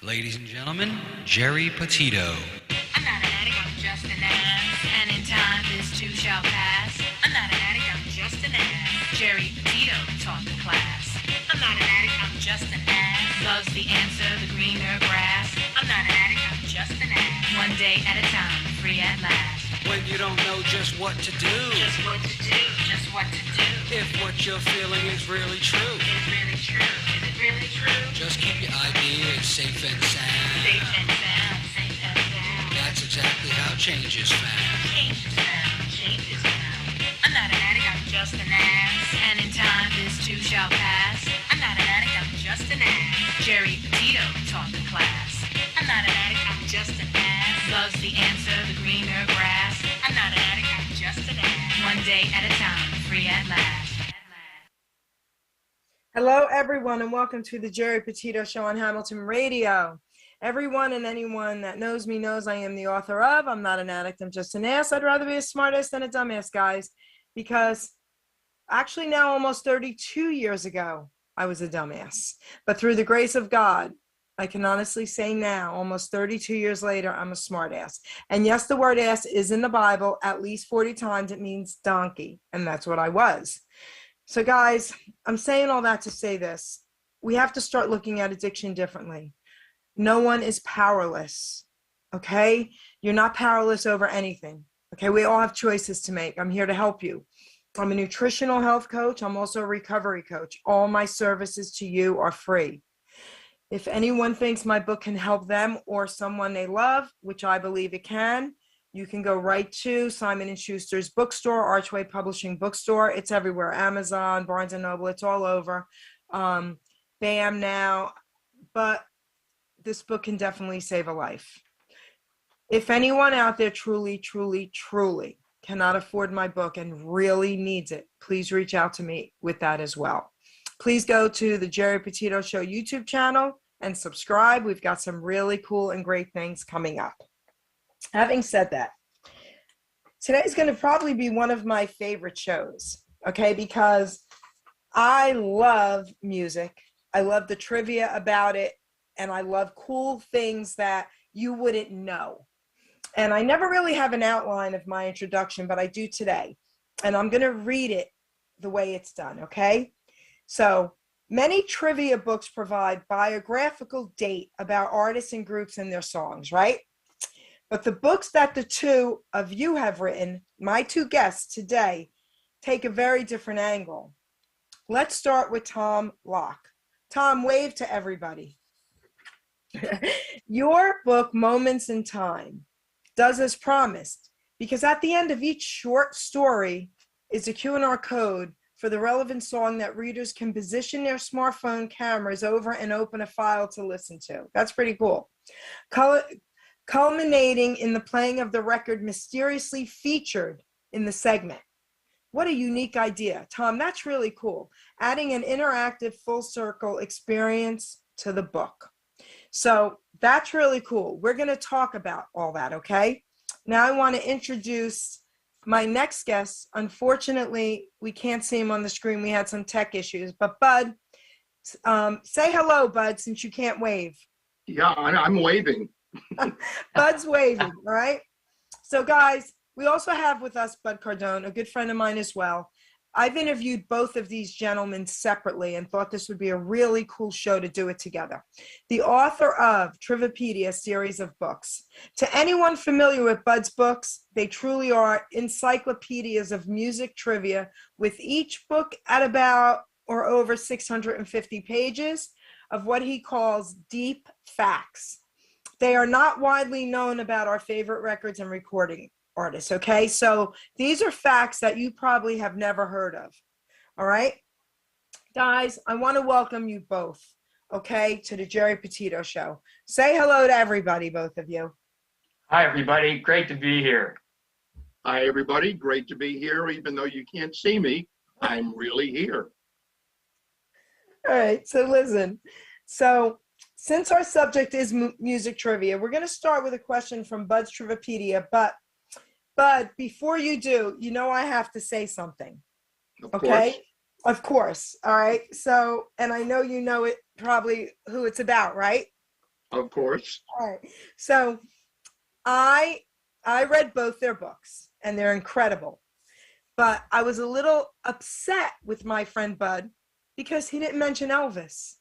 Ladies and gentlemen, Geri Petito. I'm not an addict, I'm just an ass. And in time, this too shall pass. I'm not an addict, I'm just an ass. Geri Petito taught the class. I'm not an addict, I'm just an ass. Loves the answer, the greener grass. I'm not an addict, I'm just an ass. One day at a time, free at last. When you don't know just what to do. Just what to do, just what to do. If what you're feeling is really true. Is it really true? Is it really true? Just keep your ideas safe and sound. Safe and sound, safe and sound. That's exactly how change is found. Change is found, change is found. I'm not an addict, I'm just an ass. And in time, this too shall pass. I'm not an addict, I'm just an ass. Geri Petito taught the class. I'm not an addict, I'm just an ass. Loves the answer, the greener grass. I'm not an addict, I'm just an ass. One day at a time, free at last. Hello, everyone, and welcome to the Geri Petitos Show on Hamilton Radio. Everyone and anyone that knows me knows I am the author of I'm Not an Addict, I'm Just an Ass. I'd rather be a smartass than a dumbass, guys, because actually now almost 32 years ago, I was a dumbass. But through the grace of God, I can honestly say now, almost 32 years later, I'm a smartass. And yes, the word ass is in the Bible at least 40 times. It means donkey, and that's what I was. So guys, I'm saying all that to say this. We have to start looking at addiction differently. No one is powerless, okay? You're not powerless over anything, okay? We all have choices to make. I'm here to help you. I'm a nutritional health coach. I'm also a recovery coach. All my services to you are free. If anyone thinks my book can help them or someone they love, which I believe it can, you can go right to Simon & Schuster's bookstore, Archway Publishing Bookstore. It's everywhere. Amazon, Barnes & Noble, it's all over. BAM now. But this book can definitely save a life. If anyone out there truly cannot afford my book and really needs it, please reach out to me with that as well. Please go to the Geri Petitos Show YouTube channel and subscribe. We've got some really cool and great things coming up. Having said that, today's going to probably be one of my favorite shows, okay, because I love music. I love the trivia about it, and I love cool things that you wouldn't know. And I never really have an outline of my introduction, but I do today, and I'm going to read it the way it's done, okay? So, many trivia books provide biographical data about artists and groups and their songs, right? But the books that the two of you have written, my two guests today, take a very different angle. Let's start with Tom Locke. Tom, wave to everybody. Your book, Moments in Time, does as promised, because at the end of each short story is a Q&R code for the relevant song that readers can position their smartphone cameras over and open a file to listen to. That's pretty cool. Culminating in the playing of the record mysteriously featured in the segment. What a unique idea. Tom, that's really cool. Adding an interactive full circle experience to the book. So that's really cool. We're going to talk about all that, okay? Now I want to introduce my next guest. Unfortunately, we can't see him on the screen. We had some tech issues. But Bud, say hello, Bud, since you can't wave. Yeah, I'm waving. Bud's waving, all right? So, guys, we also have with us Bud Cardone, a good friend of mine as well. I've interviewed both of these gentlemen separately and thought this would be a really cool show to do it together. The author of Trivipedia series of books. To anyone familiar with Bud's books, they truly are encyclopedias of music trivia, with each book at about or over 650 pages of what he calls deep facts. They are not widely known about our favorite records and recording artists, okay? So these are facts that you probably have never heard of, all right? Guys, I want to welcome you both, okay, to the Geri Petitos Show. Say hello to everybody, both of you. Hi, everybody. Great to be here. Hi, everybody. Great to be here. Even though you can't see me, I'm really here. All right, so listen. So since our subject is music trivia, we're going to start with a question from Bud's Trivipedia. But before you do, you know I have to say something. Okay? Of course. All right. So, and I know you know it probably who it's about, right? Of course. All right. So I read both their books and they're incredible. But I was a little upset with my friend Bud because he didn't mention Elvis.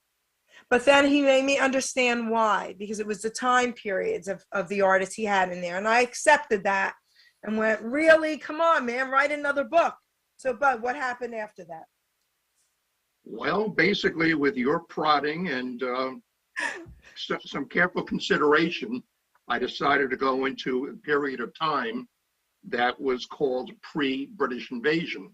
But then he made me understand why, because it was the time periods of the artists he had in there. And I accepted that and went, really? Come on, man, write another book. So, Bud, what happened after that? Well, basically, with your prodding and some careful consideration, I decided to go into a period of time that was called pre-British invasion.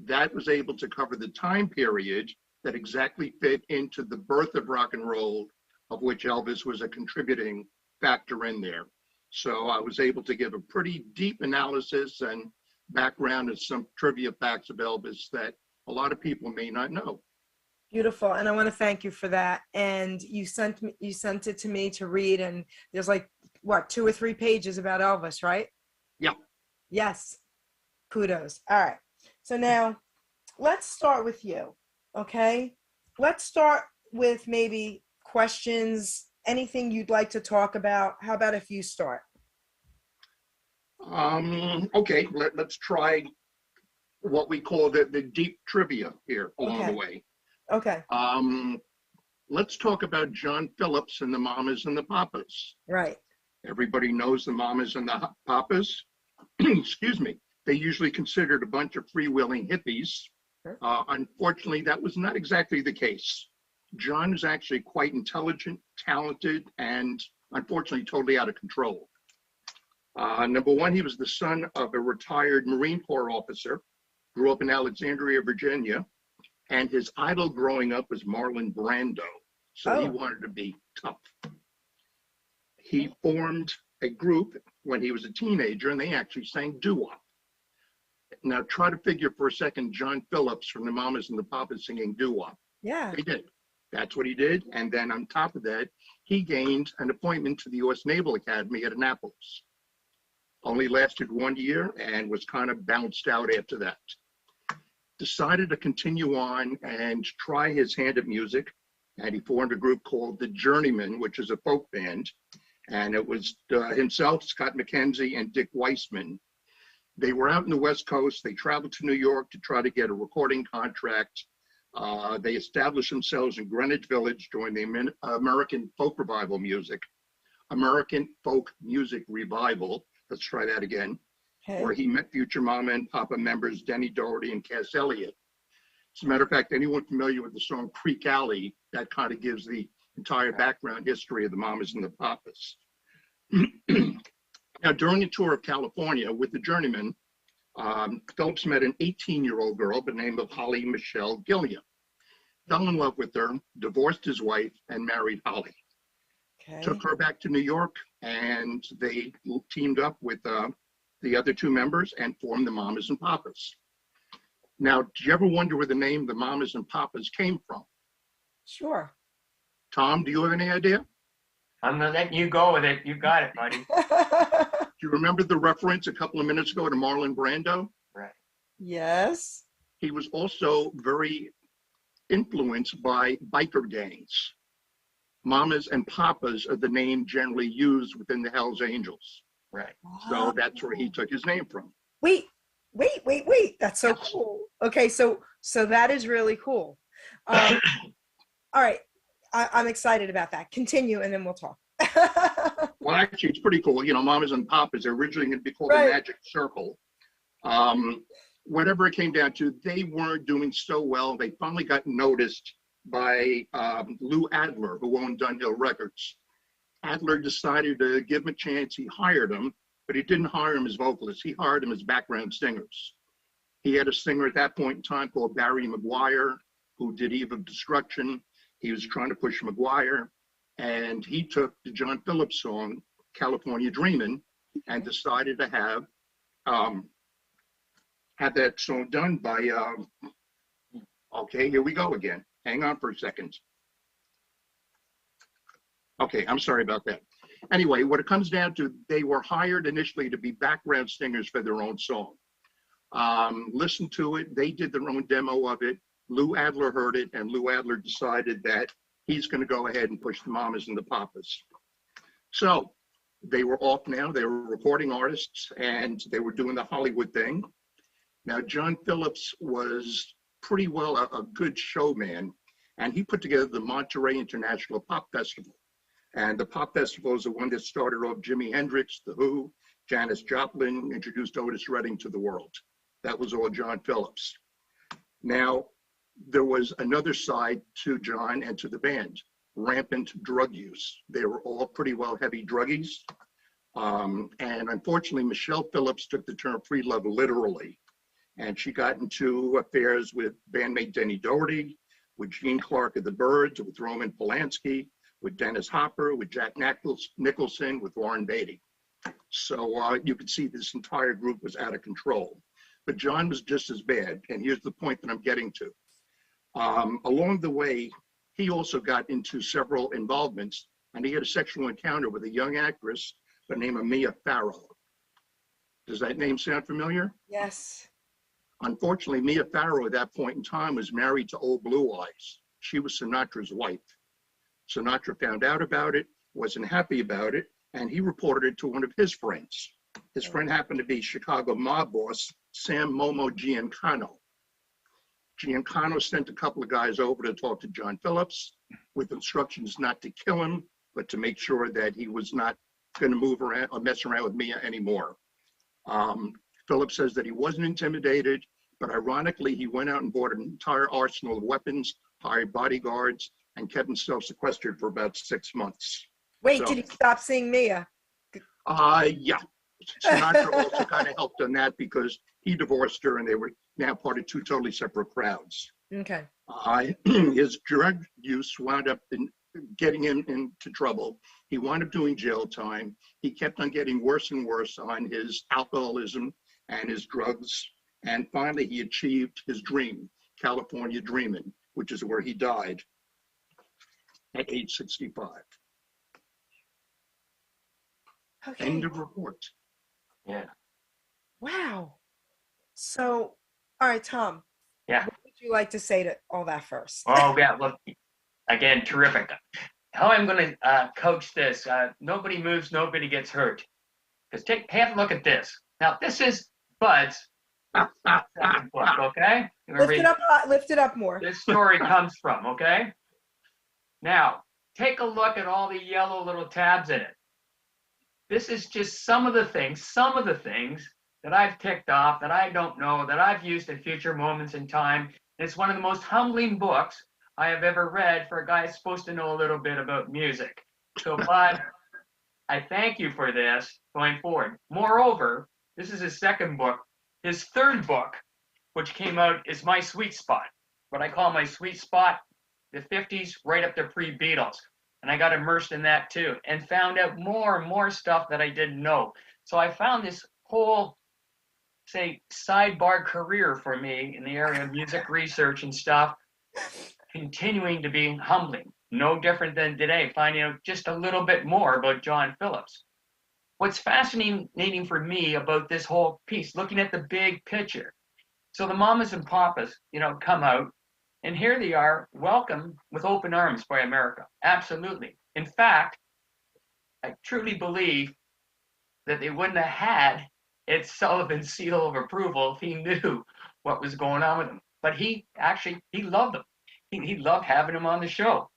That was able to cover the time period that exactly fit into the birth of rock and roll, of which Elvis was a contributing factor in there. So I was able to give a pretty deep analysis and background and some trivia facts of Elvis that a lot of people may not know. Beautiful. And I want to thank you for that. And you sent it to me to read, and there's like, what, 2 or 3 pages about Elvis, right? Yeah. Yes. Kudos. All right. So now let's start with you. Okay. Let's start with maybe questions, anything you'd like to talk about. How about if you start? Okay, let's try what we call the deep trivia here along the way. Okay. Let's talk about John Phillips and the Mamas and the Papas. Right. Everybody knows the Mamas and the Papas. Excuse me. They usually considered a bunch of freewheeling hippies. Sure. Unfortunately, that was not exactly the case. John is actually quite intelligent, talented, and unfortunately totally out of control. Number one, he was the son of a retired Marine Corps officer, grew up in Alexandria, Virginia, and his idol growing up was Marlon Brando. So he wanted to be tough. He formed a group when he was a teenager, and they actually sang doo-wop. Now try to figure for a second John Phillips from the Mamas and the Papas singing doo-wop. Yeah. They did. That's what he did. And then on top of that, he gained an appointment to the U.S. Naval Academy at Annapolis. Only lasted 1 year and was kind of bounced out after that. Decided to continue on and try his hand at music. And he formed a group called the Journeymen, which is a folk band. And it was himself, Scott McKenzie, and Dick Weissman. They were out in the West Coast. They traveled to New York to try to get a recording contract. They established themselves in Greenwich Village during the American Folk Revival music. American Folk Music Revival. Let's try that again. Okay. Where he met future Mama and Papa members Denny Doherty and Cass Elliot. As a matter of fact, anyone familiar with the song Creek Alley, that kind of gives the entire background history of the Mamas and the Papas. Now, during a tour of California with the Journeymen, Phillips met an 18-year-old girl by the name of Holly Michelle Gilliam. Fell in love with her, divorced his wife, and married Holly. Okay. Took her back to New York, and they teamed up with the other 2 members and formed the Mamas and Papas. Now, do you ever wonder where the name the Mamas and Papas came from? Sure. Tom, do you have any idea? I'm gonna let you go with it. You got it, buddy. Do you remember the reference a couple of minutes ago to Marlon Brando? Right. Yes. He was also very influenced by biker gangs. Mamas and Papas are the name generally used within the Hells Angels. Right. So that's where he took his name from. Wait. That's so cool. Okay, so that is really cool. All right. I'm excited about that. Continue, and then we'll talk. Well, actually, it's pretty cool. You know, Mamas and Papas are originally going to be called the Magic Circle. Whatever it came down to, they weren't doing so well. They finally got noticed by Lou Adler, who owned Dunhill Records. Adler decided to give him a chance. He hired him, but he didn't hire him as vocalists. He hired him as background singers. He had a singer at that point in time called Barry McGuire, who did Eve of Destruction. He was trying to push McGuire, and he took the John Phillips song, California Dreamin', and decided to have that song done by, okay, here we go again. Hang on for a second. Okay, I'm sorry about that. Anyway, what it comes down to, they were hired initially to be background singers for their own song. Listened to it, they did their own demo of it. Lou Adler heard it, and Lou Adler decided that He's going to go ahead and push the mamas and the papas. So they were off now. They were recording artists, and they were doing the Hollywood thing. Now, John Phillips was pretty well a good showman, and he put together the Monterey International Pop Festival. And the Pop Festival is the one that started off Jimi Hendrix, The Who, Janis Joplin, introduced Otis Redding to the world. That was all John Phillips. Now, there was another side to John and to the band, rampant drug use. They were all pretty well heavy druggies. And unfortunately, Michelle Phillips took the term free love literally. And she got into affairs with bandmate Denny Doherty, with Gene Clark of the Byrds, with Roman Polanski, with Dennis Hopper, with Jack Nicholson, with Warren Beatty. So you could see this entire group was out of control. But John was just as bad. And here's the point that I'm getting to. Along the way, he also got into several involvements, and he had a sexual encounter with a young actress by the name of Mia Farrow. Does that name sound familiar? Yes. Unfortunately, Mia Farrow at that point in time was married to Old Blue Eyes. She was Sinatra's wife. Sinatra found out about it, wasn't happy about it, and he reported it to one of his friends. His friend happened to be Chicago mob boss, Sam Momo Giancano. Giancano sent a couple of guys over to talk to John Phillips with instructions not to kill him, but to make sure that he was not going to move around or mess around with Mia anymore. Phillips says that he wasn't intimidated, but ironically, he went out and bought an entire arsenal of weapons, hired bodyguards, and kept himself sequestered for about 6 months. Wait, So, did he stop seeing Mia? yeah. Sinatra also kind of helped on that because he divorced her and they were now part of two totally separate crowds. Okay. His drug use wound up getting him into trouble. He wound up doing jail time. He kept on getting worse and worse on his alcoholism and his drugs. And finally, he achieved his dream, California Dreamin', which is where he died at age 65. Okay. End of report. Yeah. Wow. So, all right, Tom. Yeah. What would you like to say to all that first? Oh, yeah. Well, again, terrific. How I'm going to coach this, nobody moves, nobody gets hurt. Because have a look at this. Now, this is Bud's second book, okay? Lift it up more. This story comes from, okay? Now, take a look at all the yellow little tabs in it. This is just some of the things that I've ticked off, that I don't know, that I've used at future moments in time. It's one of the most humbling books I have ever read for a guy who's supposed to know a little bit about music. So, Bud, I thank you for this going forward. Moreover, this is his second book. His third book, which came out, is my sweet spot. What I call my sweet spot, the 50s, right up to pre-Beatles. And I got immersed in that too, and found out more and more stuff that I didn't know. So I found this whole, say, sidebar career for me in the area of music research and stuff, continuing to be humbling. No different than today, finding out just a little bit more about John Phillips. What's fascinating for me about this whole piece, looking at the big picture. So the mamas and papas, come out, and here they are, welcomed with open arms by America. Absolutely. In fact, I truly believe that they wouldn't have had Ed Sullivan's seal of approval if he knew what was going on with them. But he loved them. He loved having him on the show.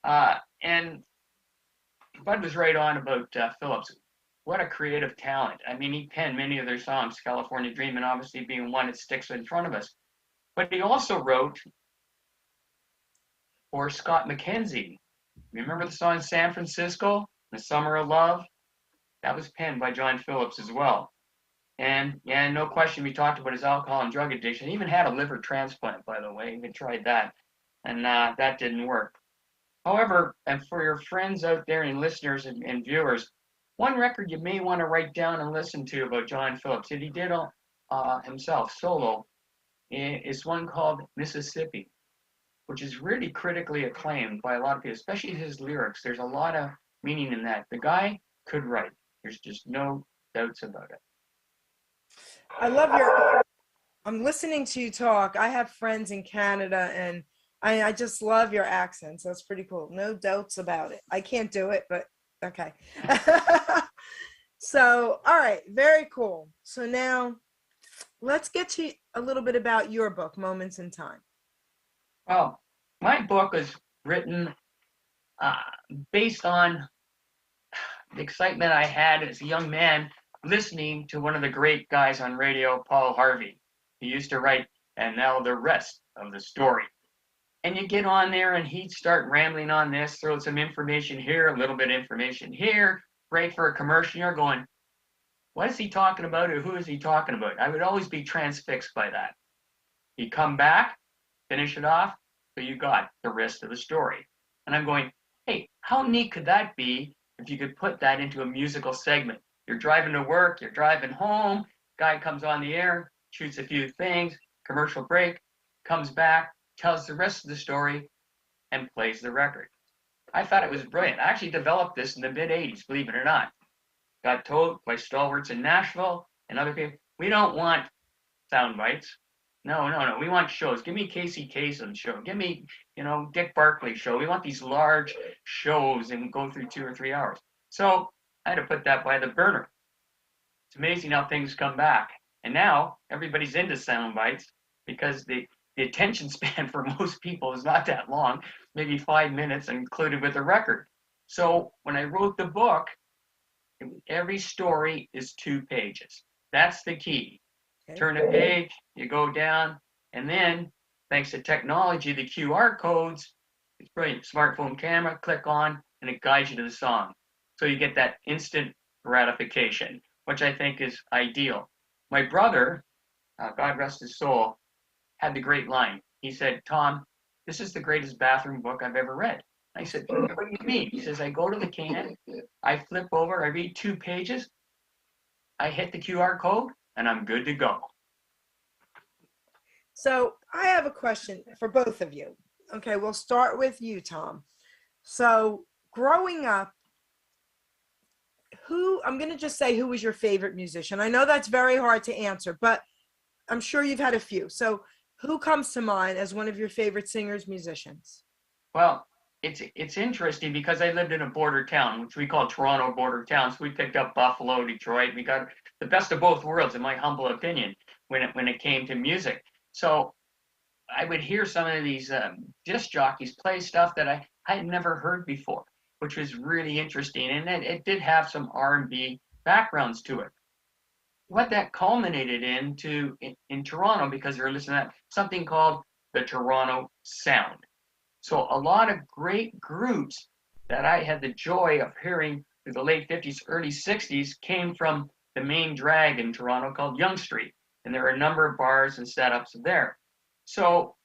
And Bud was right on about Phillips. What a creative talent. I mean, he penned many of their songs, California Dreamin' obviously being one that sticks in front of us. But he also wrote for Scott McKenzie. Remember the song San Francisco, The Summer of Love? That was penned by John Phillips as well. And yeah, no question, we talked about his alcohol and drug addiction. He even had a liver transplant, by the way. He even tried that. And that didn't work. However, and for your friends out there and listeners and viewers, one record you may want to write down and listen to about John Phillips that he did himself solo is one called Mississippi, which is really critically acclaimed by a lot of people, especially his lyrics. There's a lot of meaning in that. The guy could write. There's just no doubts about it. I'm listening to you talk. I have friends in Canada, and I just love your accents. That's pretty cool. No doubts about it. I can't do it, but okay. So, all right, very cool. So now let's get to a little bit about your book, Moments in Time. Well, my book was written uh, based on the excitement I had as a young man listening to one of the great guys on radio, Paul Harvey. He used to write, and now the rest of the story. And you get on there and he'd start rambling on this, throw some information here, a little bit of information here, break for a commercial. You're going, what is he talking about or who is he talking about? I would always be transfixed by that. He'd come back, finish it off, so you got the rest of the story. And I'm going, hey, how neat could that be if you could put that into a musical segment? You're driving to work, you're driving home, guy comes on the air, shoots a few things, commercial break, comes back, tells the rest of the story, and plays the record. I thought it was brilliant. I actually developed this in the mid-'80s, believe it or not. Got told by stalwarts in Nashville and other people, we don't want sound bites. No. We want shows. Give me Casey Kasem show. Give me, Dick Barkley show. We want these large shows and go through 2 or 3 hours. So I had to put that by the burner. It's amazing how things come back. And now everybody's into sound bites because the attention span for most people is not that long, maybe 5 minutes included with the record. So when I wrote the book, every story is 2 pages. That's the key. Okay. Turn a page, you go down, and then, thanks to technology, the QR codes, it's brilliant. Smartphone camera, click on, and it guides you to the song. So you get that instant gratification, which I think is ideal. My brother, God rest his soul, had the great line. He said, Tom, this is the greatest bathroom book I've ever read. I said, what do you mean? He says, I go to the can, I flip over, I read 2 pages, I hit the QR code, and I'm good to go. So I have a question for both of you. Okay, we'll start with you, Tom. So growing up, I'm going to just say, who was your favorite musician? I know that's very hard to answer, but I'm sure you've had a few. So who comes to mind as one of your favorite singers, musicians? Well, it's interesting because I lived in a border town, which we call Toronto border town. So we picked up Buffalo, Detroit. We got the best of both worlds, in my humble opinion, when it came to music. So I would hear some of these disc jockeys play stuff that I had never heard before, which was really interesting. And it did have some R&B backgrounds to it. What that culminated into in Toronto, because they were listening to something called the Toronto Sound. So a lot of great groups that I had the joy of hearing through the late 50s, early 60s came from the main drag in Toronto called Yonge Street. And there are a number of bars and setups there. So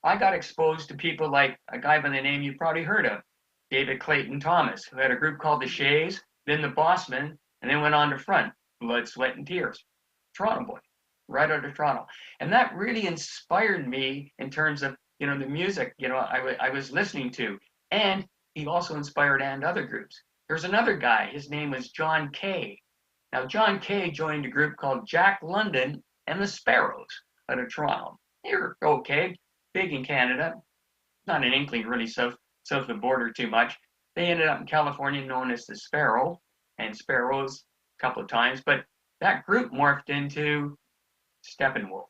I got exposed to people like a guy by the name you've probably heard of, David Clayton Thomas, who had a group called the Shays, then the Bossmen, and then went on to front Blood, Sweat, and Tears. Toronto boy, right out of Toronto. And that really inspired me in terms of, the music, I was listening to. And he also inspired and other groups. There's another guy, his name was John Kay. Now, John Kay joined a group called Jack London and the Sparrows out of Toronto. They were okay, big in Canada, not an inkling really south of the border too much. They ended up in California known as the Sparrow and Sparrows a couple of times, but that group morphed into Steppenwolf.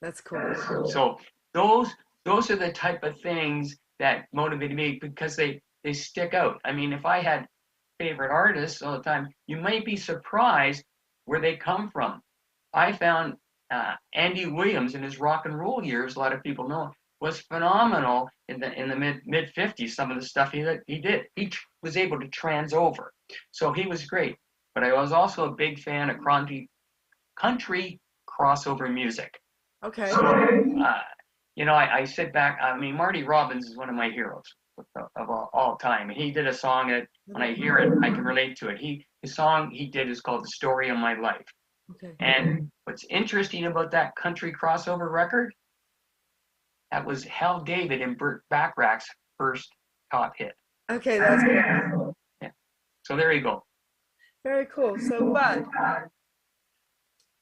That's cool. So those are the type of things that motivated me because they stick out. I mean, if I had favorite artists all the time, you might be surprised where they come from. I found Andy Williams in his rock and roll years, a lot of people know, was phenomenal in the mid 50s. Some of the stuff he did, he was able to trans over, so he was great. But I was also a big fan of country crossover music. Okay. So, I sit back. I mean, Marty Robbins is one of my heroes of all time. He did a song that when I hear it, I can relate to it. His song he did is called "The Story of My Life." Okay. And what's interesting about that country crossover record, that was Hal David and Burt Bacharach's first top hit. Okay, that's good. Yeah. So there you go. Very cool. So, Bud,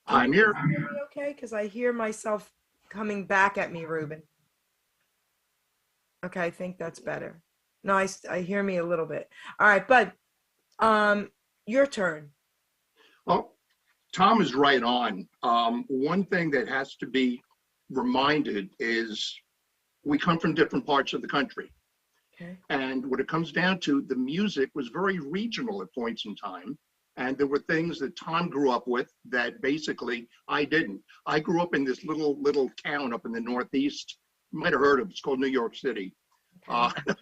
I'm here. okay, because I hear myself coming back at me, Ruben. Okay, I think that's better. No, I hear me a little bit. All right, Bud, your turn. Well, Tom is right on. One thing that has to be reminded is we come from different parts of the country. Okay. And what it comes down to, the music was very regional at points in time. And there were things that Tom grew up with that basically I didn't. I grew up in this little town up in the Northeast. You might have heard of it. It's called New York City. Okay.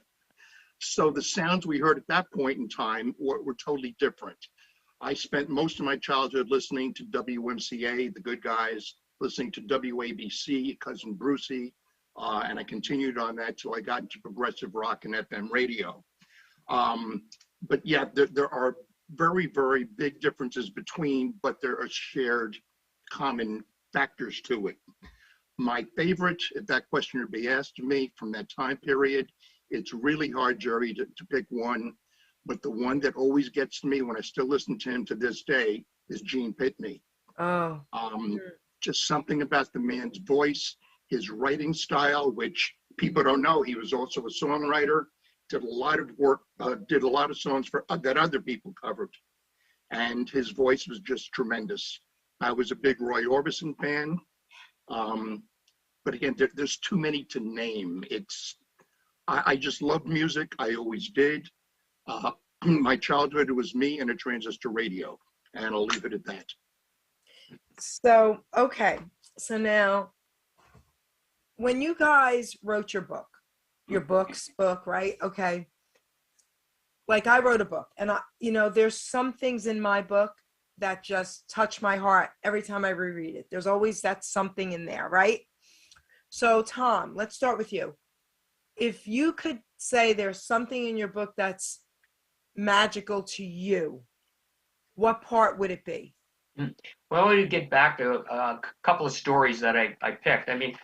So the sounds we heard at that point in time were totally different. I spent most of my childhood listening to WMCA, The Good Guys, listening to WABC, Cousin Brucey, and I continued on that till I got into progressive rock and FM radio. But yeah, there are very, very big differences between, but there are shared common factors to it. My favorite, if that question would be asked of me from that time period, it's really hard, Jerry, to pick one, but the one that always gets to me when I still listen to him to this day is Gene Pitney. Oh. Just something about the man's voice, his writing style, which people don't know. He was also a songwriter, did a lot of work, did a lot of songs for that other people covered. And his voice was just tremendous. I was a big Roy Orbison fan. But again, there's too many to name. I just love music. I always did. My childhood was me and a transistor radio, and I'll leave it at that. So, okay. So now, when you guys wrote your book, right? Okay. Like I wrote a book, and there's some things in my book that just touch my heart every time I reread it. There's always that something in there, right? So Tom, let's start with you. If you could say there's something in your book that's magical to you, what part would it be? Well, we get back to a couple of stories that I picked. I mean,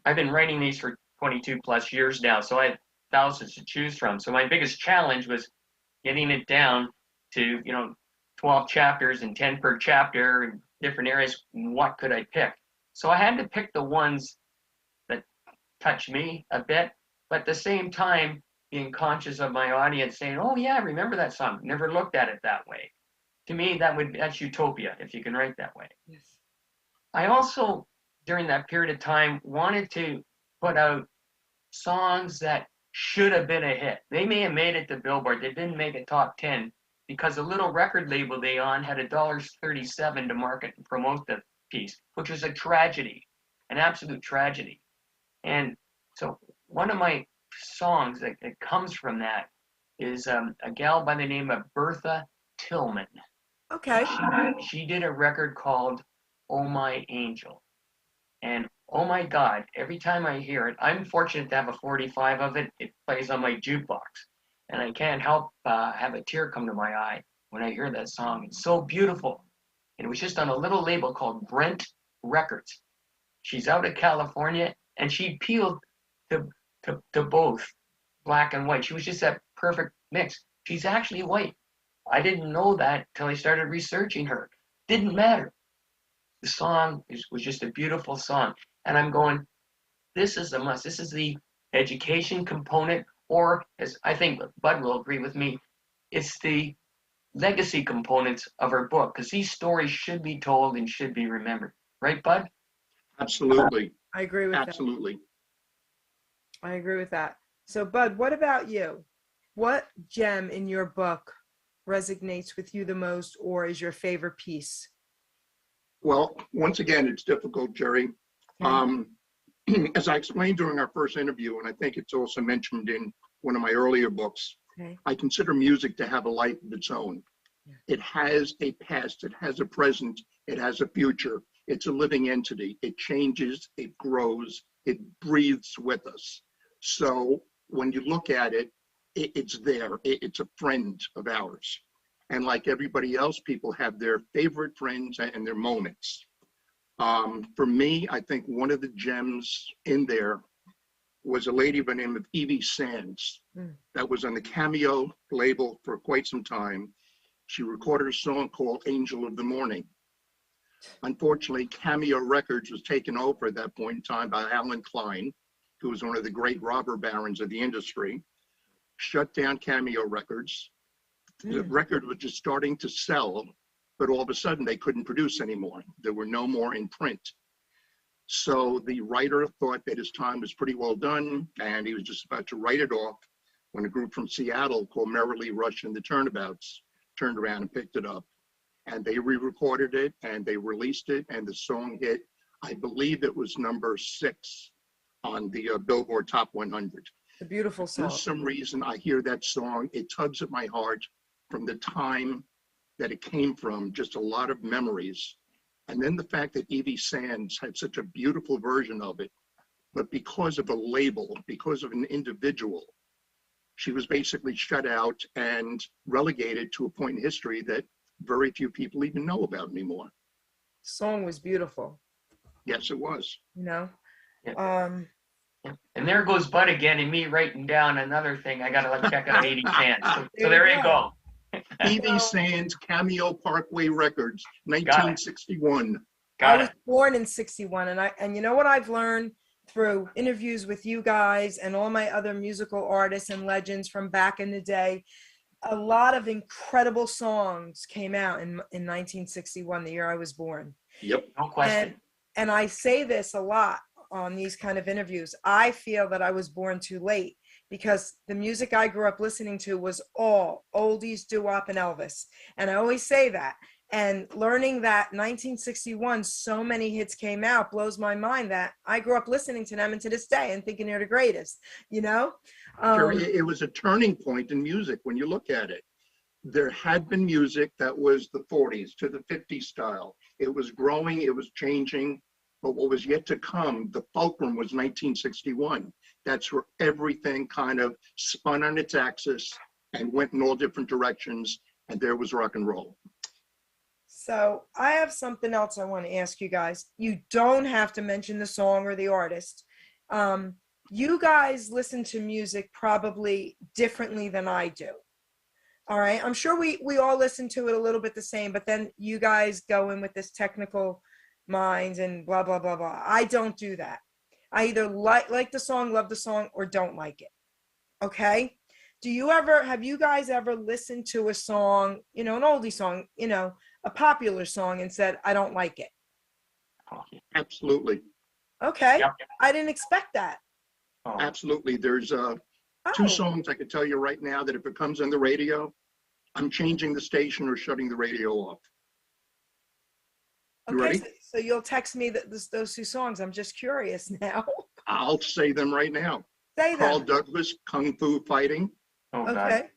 I've been writing these for 22 plus years now, so I have thousands to choose from. So my biggest challenge was getting it down to, 12 chapters and 10 per chapter in different areas. What could I pick? So I had to pick the ones that touch me a bit, but at the same time, being conscious of my audience saying, oh yeah, I remember that song. Never looked at it that way. To me, that's utopia, if you can write that way. Yes. I also, during that period of time, wanted to put out songs that should have been a hit. They may have made it to Billboard. They didn't make a top 10 because the little record label they on had $1.37 to market and promote the piece, which was a tragedy, an absolute tragedy. And so one of my songs that comes from that is a gal by the name of Bertha Tillman. Okay. She did a record called Oh My Angel. And oh my God, every time I hear it, I'm fortunate to have a 45 of it. It plays on my jukebox. And I can't help have a tear come to my eye when I hear that song. It's so beautiful. And it was just on a little label called Brent Records. She's out of California, and she appealed to both black and white. She was just that perfect mix. She's actually white. I didn't know that till I started researching her. Didn't matter. The song was just a beautiful song. And I'm going, this is a must. This is the education component, or as I think Bud will agree with me, it's the legacy components of her book, because these stories should be told and should be remembered. Right, Bud? Absolutely. I agree with Absolutely. that. I agree with that. So, Bud, what about you? What gem in your book resonates with you the most, or is your favorite piece? Well, once again, it's difficult, Jerry. As I explained during our first interview, and I think it's also mentioned in one of my earlier books, I consider music to have a life of its own. Yeah. It has a past, it has a present, it has a future. It's a living entity. It changes, it grows, it breathes with us. So when you look at it, it's there. It's a friend of ours. And like everybody else, people have their favorite friends and their moments. For me, I think one of the gems in there was a lady by the name of Evie Sands that was on the Cameo label for quite some time. She recorded a song called Angel of the Morning. Unfortunately, Cameo Records was taken over at that point in time by Alan Klein, who was one of the great robber barons of the industry, shut down Cameo Records. The record was just starting to sell, but all of a sudden they couldn't produce anymore. There were no more in print. So the writer thought that his time was pretty well done, and he was just about to write it off when a group from Seattle called Merrily Rush and the Turnabouts turned around and picked it up. And they re-recorded it, and they released it, and the song hit, I believe it was number 6 on the Billboard Top 100. A beautiful song. For some reason, I hear that song, it tugs at my heart from the time that it came from, just a lot of memories. And then the fact that Evie Sands had such a beautiful version of it, but because of a label, because of an individual, she was basically shut out and relegated to a point in history that very few people even know about anymore. Song was beautiful. Yes, it was. You know? Yeah. And there goes Bud again, and me writing down another thing. I gotta check out 80 Sands. So there you go. Evie Sands, Cameo Parkway Records, 1961. I was born in 61, and you know what I've learned through interviews with you guys and all my other musical artists and legends from back in the day. A lot of incredible songs came out in 1961, the year I was born. Yep. No question. And I say this a lot on these kind of interviews. I feel that I was born too late because the music I grew up listening to was all oldies, doo-wop, and Elvis. And I always say that. And learning that 1961, so many hits came out blows my mind that I grew up listening to them and to this day and thinking they're the greatest, you know? It was a turning point in music when you look at it. There had been music that was the 40s to the 50s style. It was growing, it was changing, but what was yet to come, the fulcrum was 1961. That's where everything kind of spun on its axis and went in all different directions, and there was rock and roll. So I have something else I want to ask you guys. You don't have to mention the song or the artist. You guys listen to music probably differently than I do. All right. I'm sure we all listen to it a little bit the same, but then you guys go in with this technical minds and blah, blah, blah, blah. I don't do that. I either like the song, love the song, or don't like it. Okay. Have you guys ever listened to a song, you know, an oldie song, you know, a popular song and said, I don't like it? Absolutely. Okay. Yep. I didn't expect that. Oh. Absolutely. There's 2 songs I could tell you right now that if it comes on the radio, I'm changing the station or shutting the radio off. You Okay, ready? so you'll text me those 2 songs. I'm just curious now. I'll say them right now. Say Carl them. Douglas, Kung Fu Fighting, Oh, God. Okay.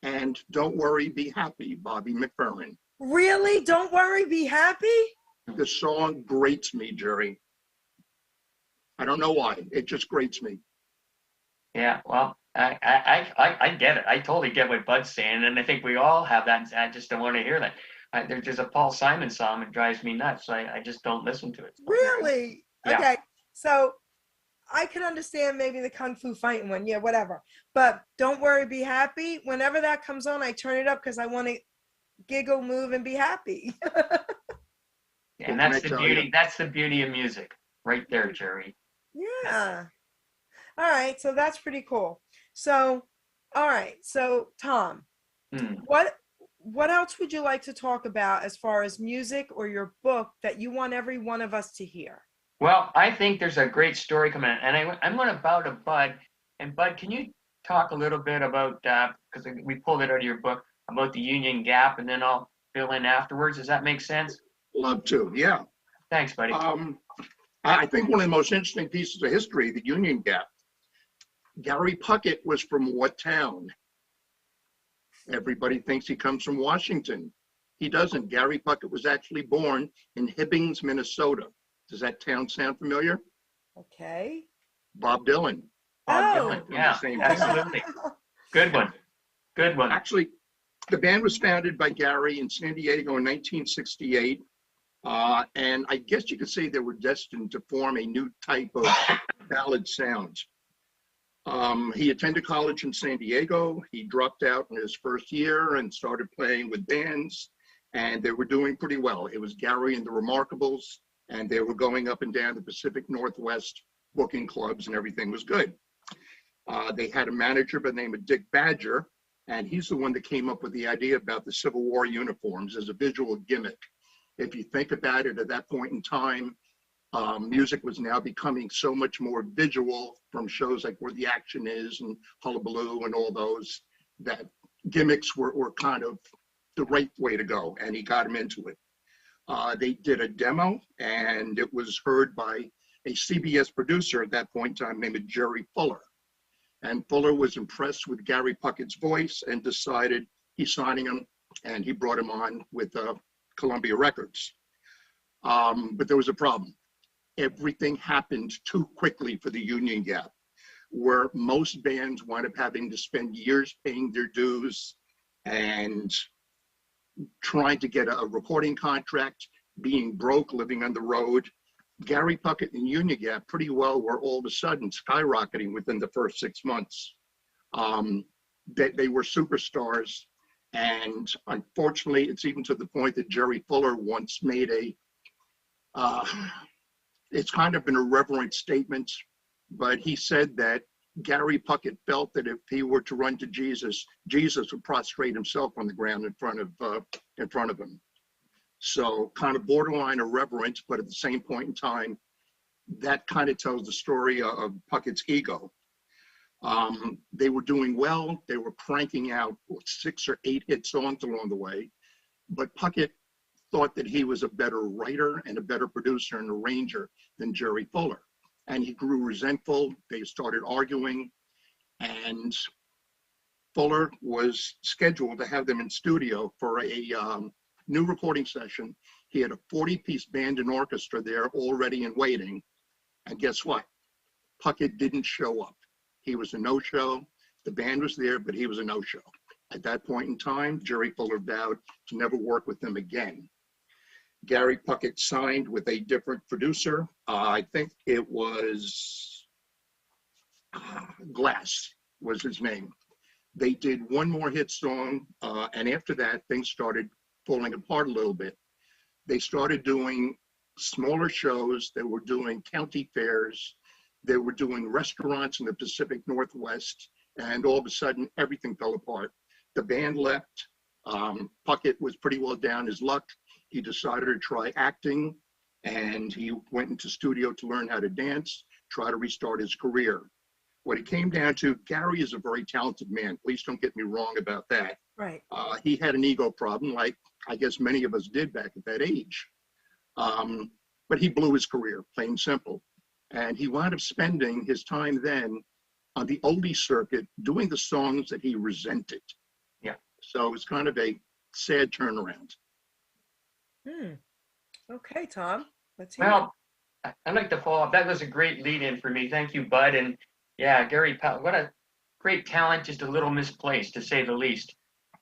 and Don't Worry, Be Happy, Bobby McFerrin. Really? Don't worry, be happy? The song grates me, Jerry. I don't know why. It just grates me. Yeah, well, I get it. I totally get what Bud's saying, and I think we all have that. I just don't want to hear that. There's a Paul Simon song that drives me nuts. I just don't listen to it. Really? Yeah. Okay. So I can understand maybe the Kung Fu Fighting one. Yeah, whatever. But Don't Worry, Be Happy. Whenever that comes on, I turn it up because I want to giggle, move, and be happy. And that's the beauty. That's the beauty of music, right there, Jerry. Yeah. All right. So that's pretty cool. So, all right. So, Tom, what else would you like to talk about as far as music or your book that you want every one of us to hear? Well, I think there's a great story coming in, and I'm going to bow to Bud. And Bud, can you talk a little bit about, because we pulled it out of your book, about the Union Gap, and then I'll fill in afterwards. Does that make sense? Love to, yeah. Thanks, buddy. I think one of the most interesting pieces of history, the Union Gap. Gary Puckett was from what town? Everybody thinks he comes from Washington. He doesn't. Gary Puckett was actually born in Hibbings, Minnesota. Does that town sound familiar? Okay. Bob Dylan. Bob Oh. Dylan. From the Yeah, same absolutely. Good one. Good one. Actually, the band was founded by Gary in San Diego in 1968. And I guess you could say they were destined to form a new type of ballad sound. He attended college in San Diego. He dropped out in his first year and started playing with bands, and they were doing pretty well. It was Gary and the Remarkables, and they were going up and down the Pacific Northwest booking clubs and everything was good. They had a manager by the name of Dick Badger, and he's the one that came up with the idea about the Civil War uniforms as a visual gimmick. If you think about it, at that point in time, music was now becoming so much more visual from shows like Where the Action Is and Hullabaloo and all those, that gimmicks were kind of the right way to go, and he got him into it. They did a demo, and it was heard by a CBS producer at that point in time named Geri Fuller. And Fuller was impressed with Gary Puckett's voice and decided he's signing him, and he brought him on with Columbia Records. But there was a problem. Everything happened too quickly for the Union Gap, where most bands wind up having to spend years paying their dues and trying to get a recording contract, being broke, living on the road. Gary Puckett and Union Gap pretty well were all of a sudden skyrocketing within the first 6 months. They were superstars, and unfortunately, it's even to the point that Geri Fuller once made it's kind of an irreverent statement, but he said that Gary Puckett felt that if he were to run to Jesus, Jesus would prostrate himself on the ground in front of him. So kind of borderline irreverent, but at the same point in time, that kind of tells the story of Puckett's ego. They were doing well. They were cranking out 6 or 8 hit songs along the way, but Puckett thought that he was a better writer and a better producer and arranger than Geri Fuller. And he grew resentful. They started arguing, and Fuller was scheduled to have them in studio for a new recording session. He had a 40-piece band and orchestra there already in waiting. And guess what? Puckett didn't show up. He was a no-show. The band was there, but he was a no-show. At that point in time, Geri Fuller vowed to never work with them again. Gary Puckett signed with a different producer. I think it was Glass was his name. They did one more hit song, and after that, things started falling apart a little bit. They started doing smaller shows. They were doing county fairs. They were doing restaurants in the Pacific Northwest, and all of a sudden, everything fell apart. The band left. Puckett was pretty well down his luck. He decided to try acting, and he went into studio to learn how to dance, try to restart his career. What it came down to, Gary is a very talented man. Please don't get me wrong about that. Right. He had an ego problem, like I guess many of us did back at that age. But he blew his career, plain and simple. And he wound up spending his time then on the oldie circuit doing the songs that he resented. Yeah. So it's kind of a sad turnaround. Okay, Tom. Let's hear Well, I'd like to follow up. That was a great lead-in for me. Thank you, Bud. And yeah, Gary Puckett, what a great talent, just a little misplaced, to say the least.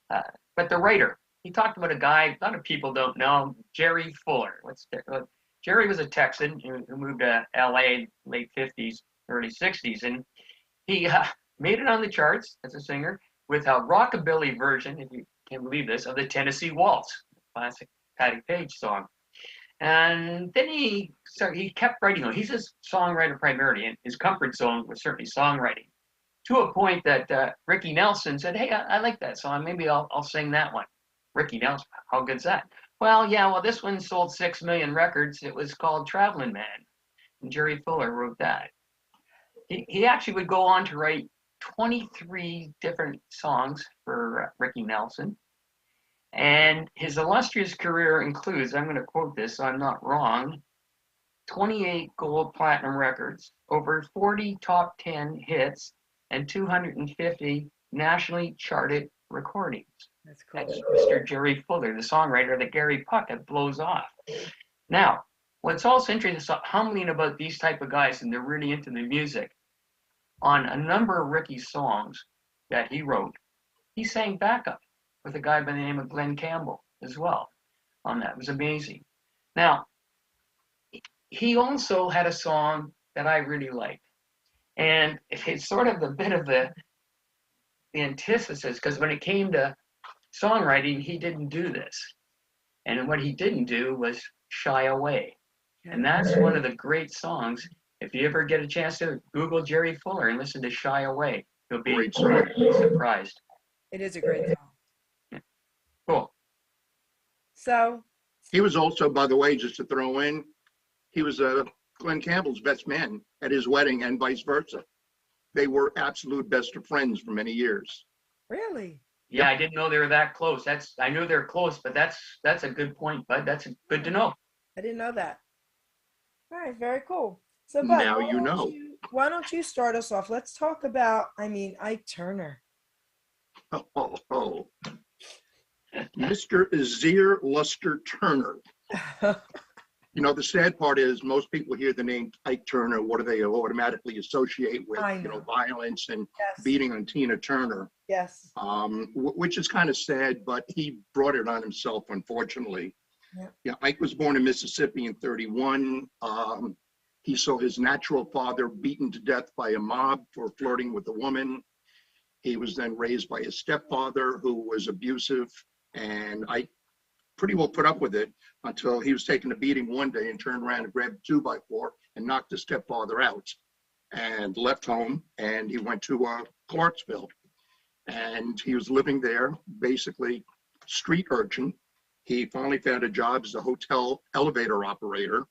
But the writer, he talked about a guy a lot of people don't know, Geri Fuller. Geri was a Texan who moved to LA late 50s, early 60s, and he made it on the charts as a singer with a rockabilly version, if you can believe this, of the Tennessee Waltz, classic Patti Page song. And then he kept writing. He's a songwriter primarily, and his comfort zone was certainly songwriting, to a point that Ricky Nelson said, hey, I like that song. Maybe I'll sing that one. Ricky Nelson, how good's that? Well, this one sold 6 million records. It was called Traveling Man, and Geri Fuller wrote that. He actually would go on to write 23 different songs for Ricky Nelson. And his illustrious career includes, I'm going to quote this so I'm not wrong, 28 gold platinum records, over 40 top 10 hits, and 250 nationally charted recordings. That's cool. That's Mr. Geri Fuller, the songwriter that Gary Puckett blows off. Now, what's also interesting, humbling about these type of guys, and they're really into the music, on a number of Ricky's songs that he wrote, he sang backup with a guy by the name of Glenn Campbell as well on that. It was amazing. Now, he also had a song that I really liked. And it's sort of a bit of the antithesis, because when it came to songwriting, he didn't do this. And what he didn't do was shy away. And that's one of the great songs. If you ever get a chance to Google Jerry Fuller and listen to Shy Away, you'll be Great song. surprised. It is a great song. Cool. So, He was also, by the way, just to throw in, he was Glenn Campbell's best man at his wedding and vice versa. They were absolute best of friends for many years. really? Yeah, I didn't know they were that close. I knew they're close, but that's a good point, bud. That's good to know. I didn't know that. All right, very cool. So, Bud, Now you know. Why don't you start us off? Let's talk about, Ike Turner. Oh. Mr. Azir Luster Turner. You know, the sad part is most people hear the name Ike Turner. What do they automatically associate with? I You know, know. violence and Yes. beating on Tina Turner, Yes. which is kind of sad, but he brought it on himself, unfortunately. Yeah. Yeah, Ike was born in Mississippi in 31. He saw his natural father beaten to death by a mob for flirting with a woman. He was then raised by his stepfather, who was abusive, and Ike pretty well put up with it until he was taking a beating one day and turned around and grabbed a 2x4 and knocked his stepfather out and left home, and he went to Clarksville. And he was living there, basically street urchin. He finally found a job as a hotel elevator operator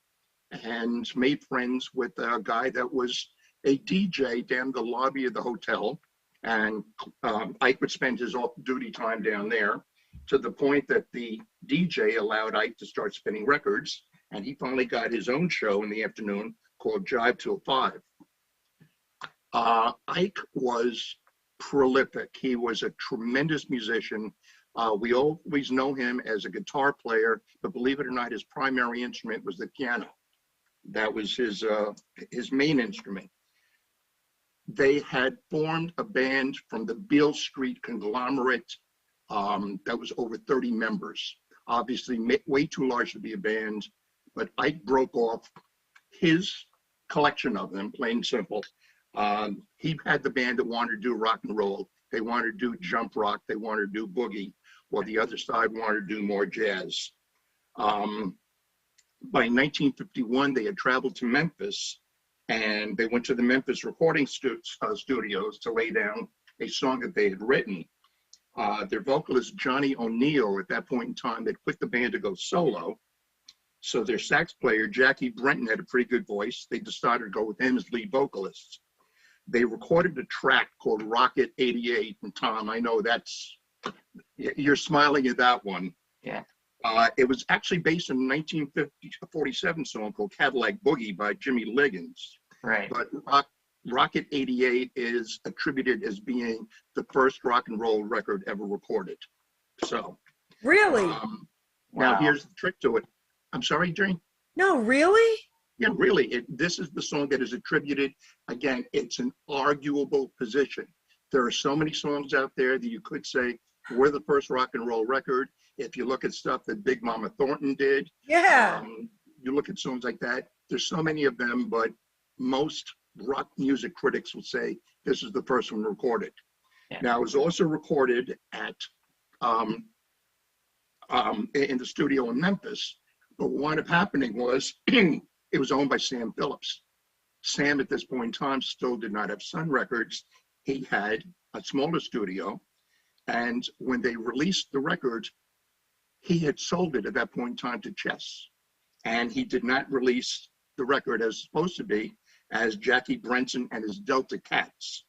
and made friends with a guy that was a DJ down the lobby of the hotel. And Ike would spend his off-duty time down there, to the point that the DJ allowed Ike to start spinning records. And he finally got his own show in the afternoon called Jive Till 5. Ike was prolific. He was a tremendous musician. We always know him as a guitar player, but believe it or not, his primary instrument was the piano. That was his main instrument. They had formed a band from the Beale Street conglomerate that was over 30 members. Obviously, way too large to be a band, but Ike broke off his collection of them, plain and simple. He had the band that wanted to do rock and roll. They wanted to do jump rock. They wanted to do boogie, while the other side wanted to do more jazz. By 1951, they had traveled to Memphis, and they went to the Memphis recording studios to lay down a song that they had written. Their vocalist, Johnny O'Neill, at that point in time, had quit the band to go solo. So their sax player, Jackie Brenton, had a pretty good voice. They decided to go with him as lead vocalist. They recorded a track called Rocket 88. And Tom, I know you're smiling at that one. Yeah. It was actually based on a 1947 song called Cadillac Boogie by Jimmy Liggins. Right. But Rocket 88 is attributed as being the first rock and roll record ever recorded. So. Really? Now Wow. here's the trick to it. I'm sorry, Jane? No, really? Yeah, really. This is the song that is attributed. Again, it's an arguable position. There are so many songs out there that you could say were the first rock and roll record. If you look at stuff that Big Mama Thornton did, Yeah. you look at songs like that, there's so many of them, but most rock music critics will say this is the first one recorded. Yeah. Now, it was also recorded at in the studio in Memphis, but what wound up happening was it was owned by Sam Phillips. Sam, at this point in time, still did not have Sun Records. He had a smaller studio, and when they released the record, he had sold it at that point in time to Chess, and he did not release the record as supposed to be as Jackie Brenton and his Delta Cats.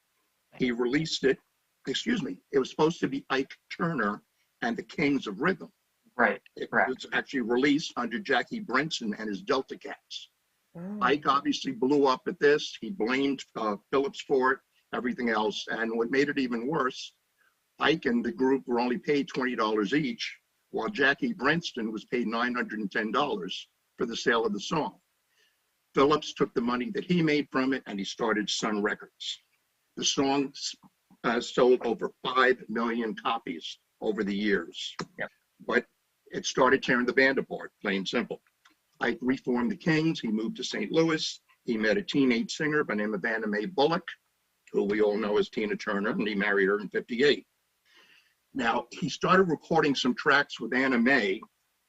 He released it, it was supposed to be Ike Turner and the Kings of Rhythm. Right. It Correct. was actually released under Jackie Brenton and his Delta Cats. Oh. Ike obviously blew up at this. He blamed Phillips for it, everything else. And what made it even worse, Ike and the group were only paid $20 each, while Jackie Brenton was paid $910 for the sale of the song. Phillips took the money that he made from it and he started Sun Records. The song sold over 5 million copies over the years. Yep. But it started tearing the band apart, plain and simple. Ike reformed the Kings. He moved to St. Louis. He met a teenage singer by the name of Anna Mae Bullock, who we all know as Tina Turner, and he married her in 58. Now, he started recording some tracks with Anna Mae,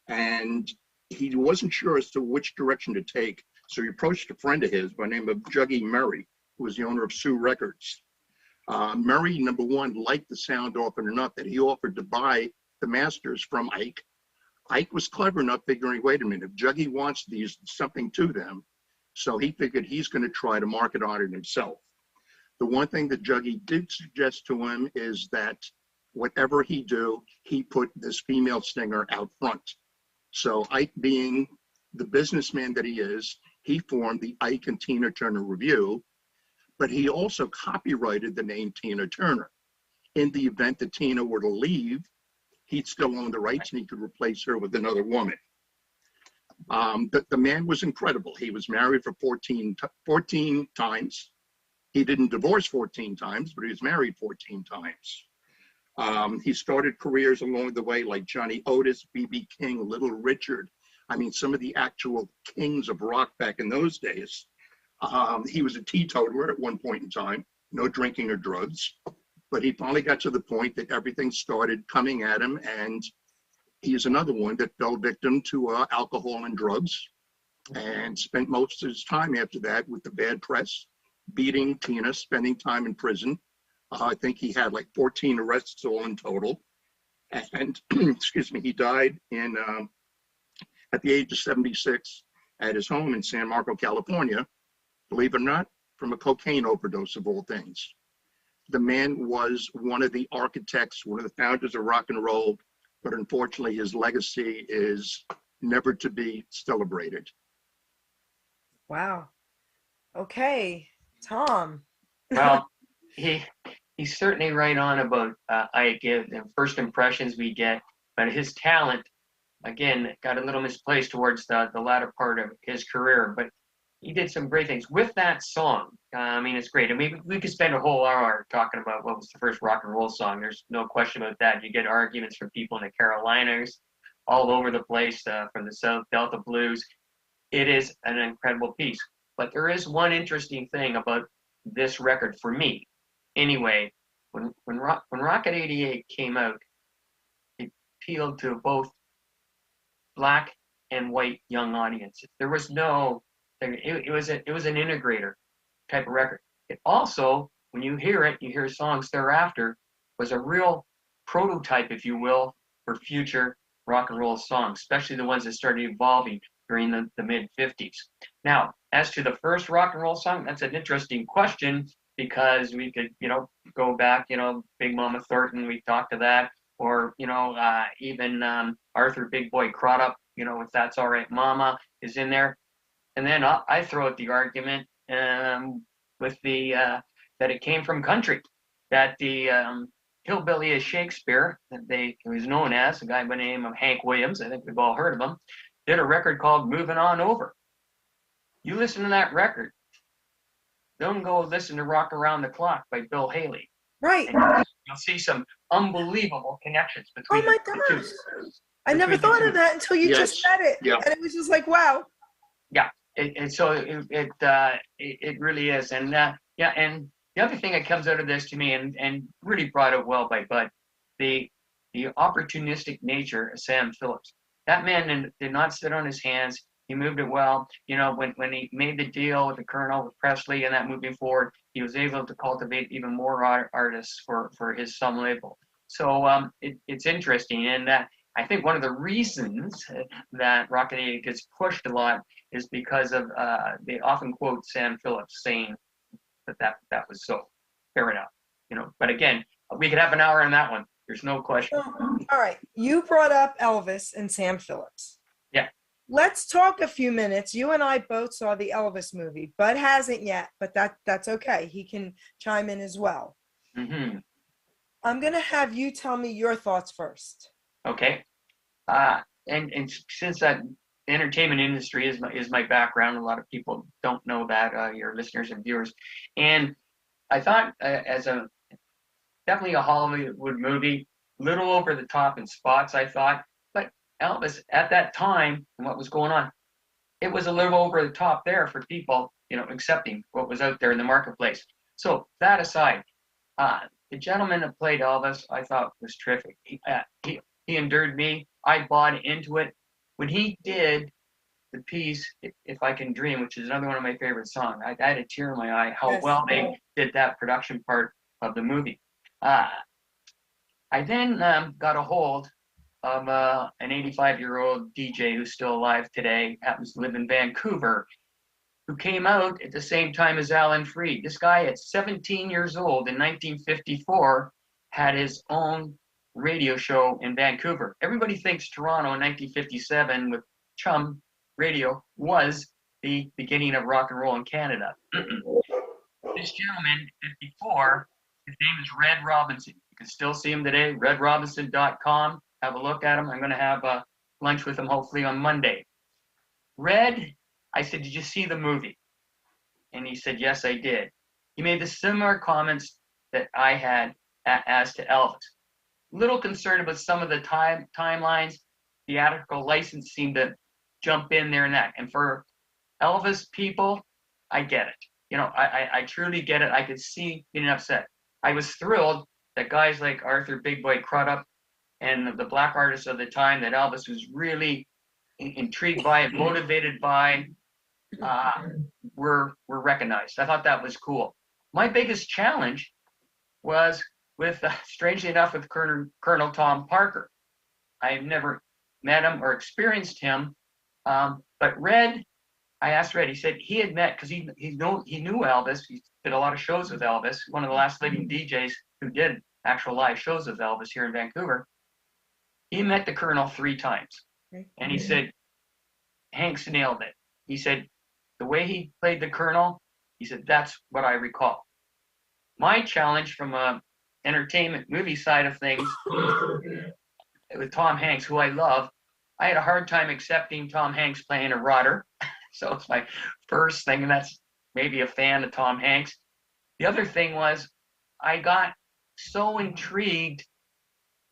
and he wasn't sure as to which direction to take So he approached a friend of his by the name of Juggy Murray, who was the owner of Sue Records. Murray, number one, liked the sound often enough that he offered to buy the masters from Ike. Ike was clever enough, figuring, wait a minute, if Juggy wants these, something to them. So he figured he's going to try to market on it himself. The one thing that Juggy did suggest to him is that whatever he do, he put this female singer out front. So Ike, being the businessman that he is, he formed the Ike and Tina Turner Review, but he also copyrighted the name Tina Turner. In the event that Tina were to leave, he'd still own the rights and he could replace her with another woman. The man was incredible. He was married for 14 times. He didn't divorce 14 times, but he was married 14 times. He started careers along the way like Johnny Otis, B.B. King, Little Richard. I mean, some of the actual kings of rock back in those days. He was a teetotaler at one point in time, no drinking or drugs. But he finally got to the point that everything started coming at him, and he's another one that fell victim to alcohol and drugs and spent most of his time after that with the bad press, beating Tina, spending time in prison. I think he had like 14 arrests all in total. And excuse me, he died at the age of 76 at his home in San Marco, California, believe it or not, from a cocaine overdose of all things. The man was one of the architects, one of the founders of rock and roll, but unfortunately his legacy is never to be celebrated. Wow. Okay, Tom. Well, he's certainly right on about Ike, the first impressions we get, but his talent, again, got a little misplaced towards the latter part of his career, but he did some great things with that song. I mean, it's great. And we could spend a whole hour talking about what was the first rock and roll song. There's no question about that. You get arguments from people in the Carolinas, all over the place, from the South Delta Blues. It is an incredible piece. But there is one interesting thing about this record for me. Anyway, when Rocket 88 came out, it appealed to both black and white young audiences. There was no, it was an integrator type of record. It also, when you hear songs thereafter, was a real prototype, if you will, for future rock and roll songs, especially the ones that started evolving during the mid-50s. Now, as to the first rock and roll song, that's an interesting question, because we could, go back, Big Mama Thornton, we talked to that, or, even Arthur Big Boy Crudup, if That's All Right Mama is in there. And then I throw out the argument with that it came from country, that the hillbilly is Shakespeare, that who was known as, a guy by the name of Hank Williams, I think we've all heard of him, did a record called Moving On Over. You listen to that record, don't go listen to Rock Around the Clock by Bill Haley. Right. And you'll see some unbelievable connections between the two. I never thought of that until you just said it. Yeah. And it was just like, wow. Yeah. So it really is. And and the other thing that comes out of this to me, and really brought out well by Bud, the opportunistic nature of Sam Phillips. That man did not sit on his hands. He moved it well. When he made the deal with the Colonel, with Presley, and that moving forward, he was able to cultivate even more artists for his Sun label. So it's interesting. And I think one of the reasons that Rocket 88 gets pushed a lot is because of they often quote Sam Phillips saying that was so. Fair enough. But again, we could have an hour on that one. There's no question. All right. You brought up Elvis and Sam Phillips. Yeah. Let's talk a few minutes. You and I both saw the Elvis movie. Bud hasn't yet, but that's okay. He can chime in as well. Mm-hmm. I'm going to have you tell me your thoughts first. Okay. And since that entertainment industry is my background, a lot of people don't know that, your listeners and viewers. And I thought as definitely a Hollywood movie, little over the top in spots, I thought, but Elvis at that time and what was going on, it was a little over the top there for people, accepting what was out there in the marketplace. So that aside, the gentleman that played Elvis, I thought was terrific. He endured me. I bought into it. When he did the piece, If I Can Dream, which is another one of my favorite songs. I had a tear in my eye how Yes. well they did that production part of the movie. I then got a hold of an 85-year-old DJ who's still alive today, happens to live in Vancouver, who came out at the same time as Alan Freed. This guy at 17 years old in 1954 had his own radio show in Vancouver. Everybody thinks Toronto in 1957 with Chum Radio was the beginning of rock and roll in Canada. This gentleman, 54, his name is Red Robinson. You can still see him today, redrobinson.com. Have a look at him. I'm going to have lunch with him hopefully on Monday. Red, I said, did you see the movie? And he said, yes, I did. He made the similar comments that I had as to Elvis. Little concerned about some of the timelines. Theatrical license seemed to jump in there and that. And for Elvis people, I get it. You know, I truly get it. I could see getting upset. I was thrilled that guys like Arthur Big Boy Crudup and the black artists of the time that Elvis was really intrigued by and motivated by were recognized. I thought that was cool. My biggest challenge was with, strangely enough, with Colonel Tom Parker. I've never met him or experienced him, but Red, I asked Red, he said he had met, because he knew Elvis, he did a lot of shows with Elvis, one of the last living DJs who did actual live shows with Elvis here in Vancouver. He met the Colonel 3 times, and he said, Hanks nailed it. He said, the way he played the Colonel, he said, that's what I recall. My challenge from a entertainment movie side of things with Tom Hanks, who I love, I had a hard time accepting Tom Hanks playing a rotter. So it's my first thing, and that's maybe a fan of Tom Hanks. The other thing was I got so intrigued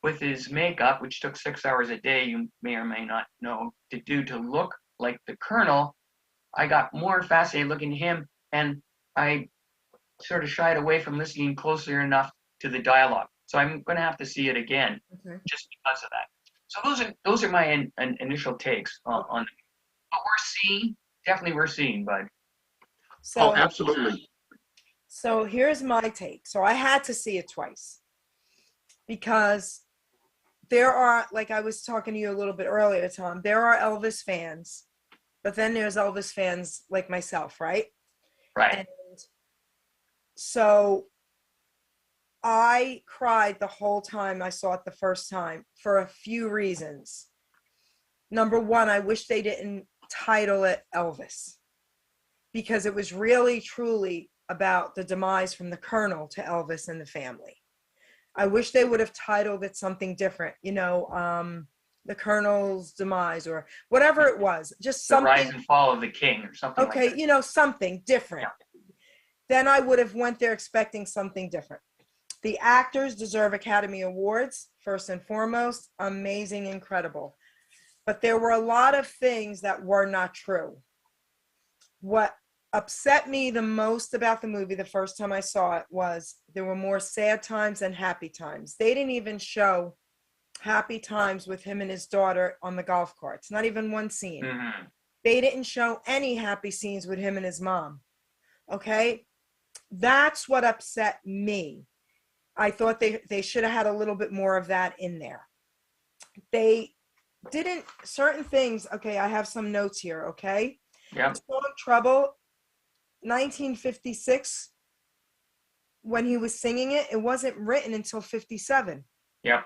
with his makeup, which took 6 hours a day, you may or may not know, to look like the Colonel. I got more fascinated looking at him, and I sort of shied away from listening closely enough to the dialogue. So I'm going to have to see it again, just because of that. So those are my initial takes on what we're seeing, bud. So, Absolutely. So here's my take. So I had to see it twice because there are, like I was talking to you a little bit earlier, Tom, there are Elvis fans, but then there's Elvis fans like myself, right? Right. And so I cried the whole time I saw it the first time for a few reasons. Number one, I wish they didn't title it Elvis, because it was really truly about the demise from the Colonel to Elvis and the family. I wish they would have titled it something different, the Colonel's demise or whatever it was, just something. The Rise and Fall of the King or something like that. Okay, something different. Yeah. Then I would have went there expecting something different. The actors deserve Academy Awards, first and foremost, amazing, incredible. But there were a lot of things that were not true. What upset me the most about the movie the first time I saw it was there were more sad times than happy times. They didn't even show happy times with him and his daughter on the golf carts, not even one scene. Mm-hmm. They didn't show any happy scenes with him and his mom. Okay? That's what upset me. I thought they should have had a little bit more of that in there. They didn't, certain things, okay, I have some notes here, okay? Yeah. Song Trouble, 1956, when he was singing it, it wasn't written until 57. Yeah.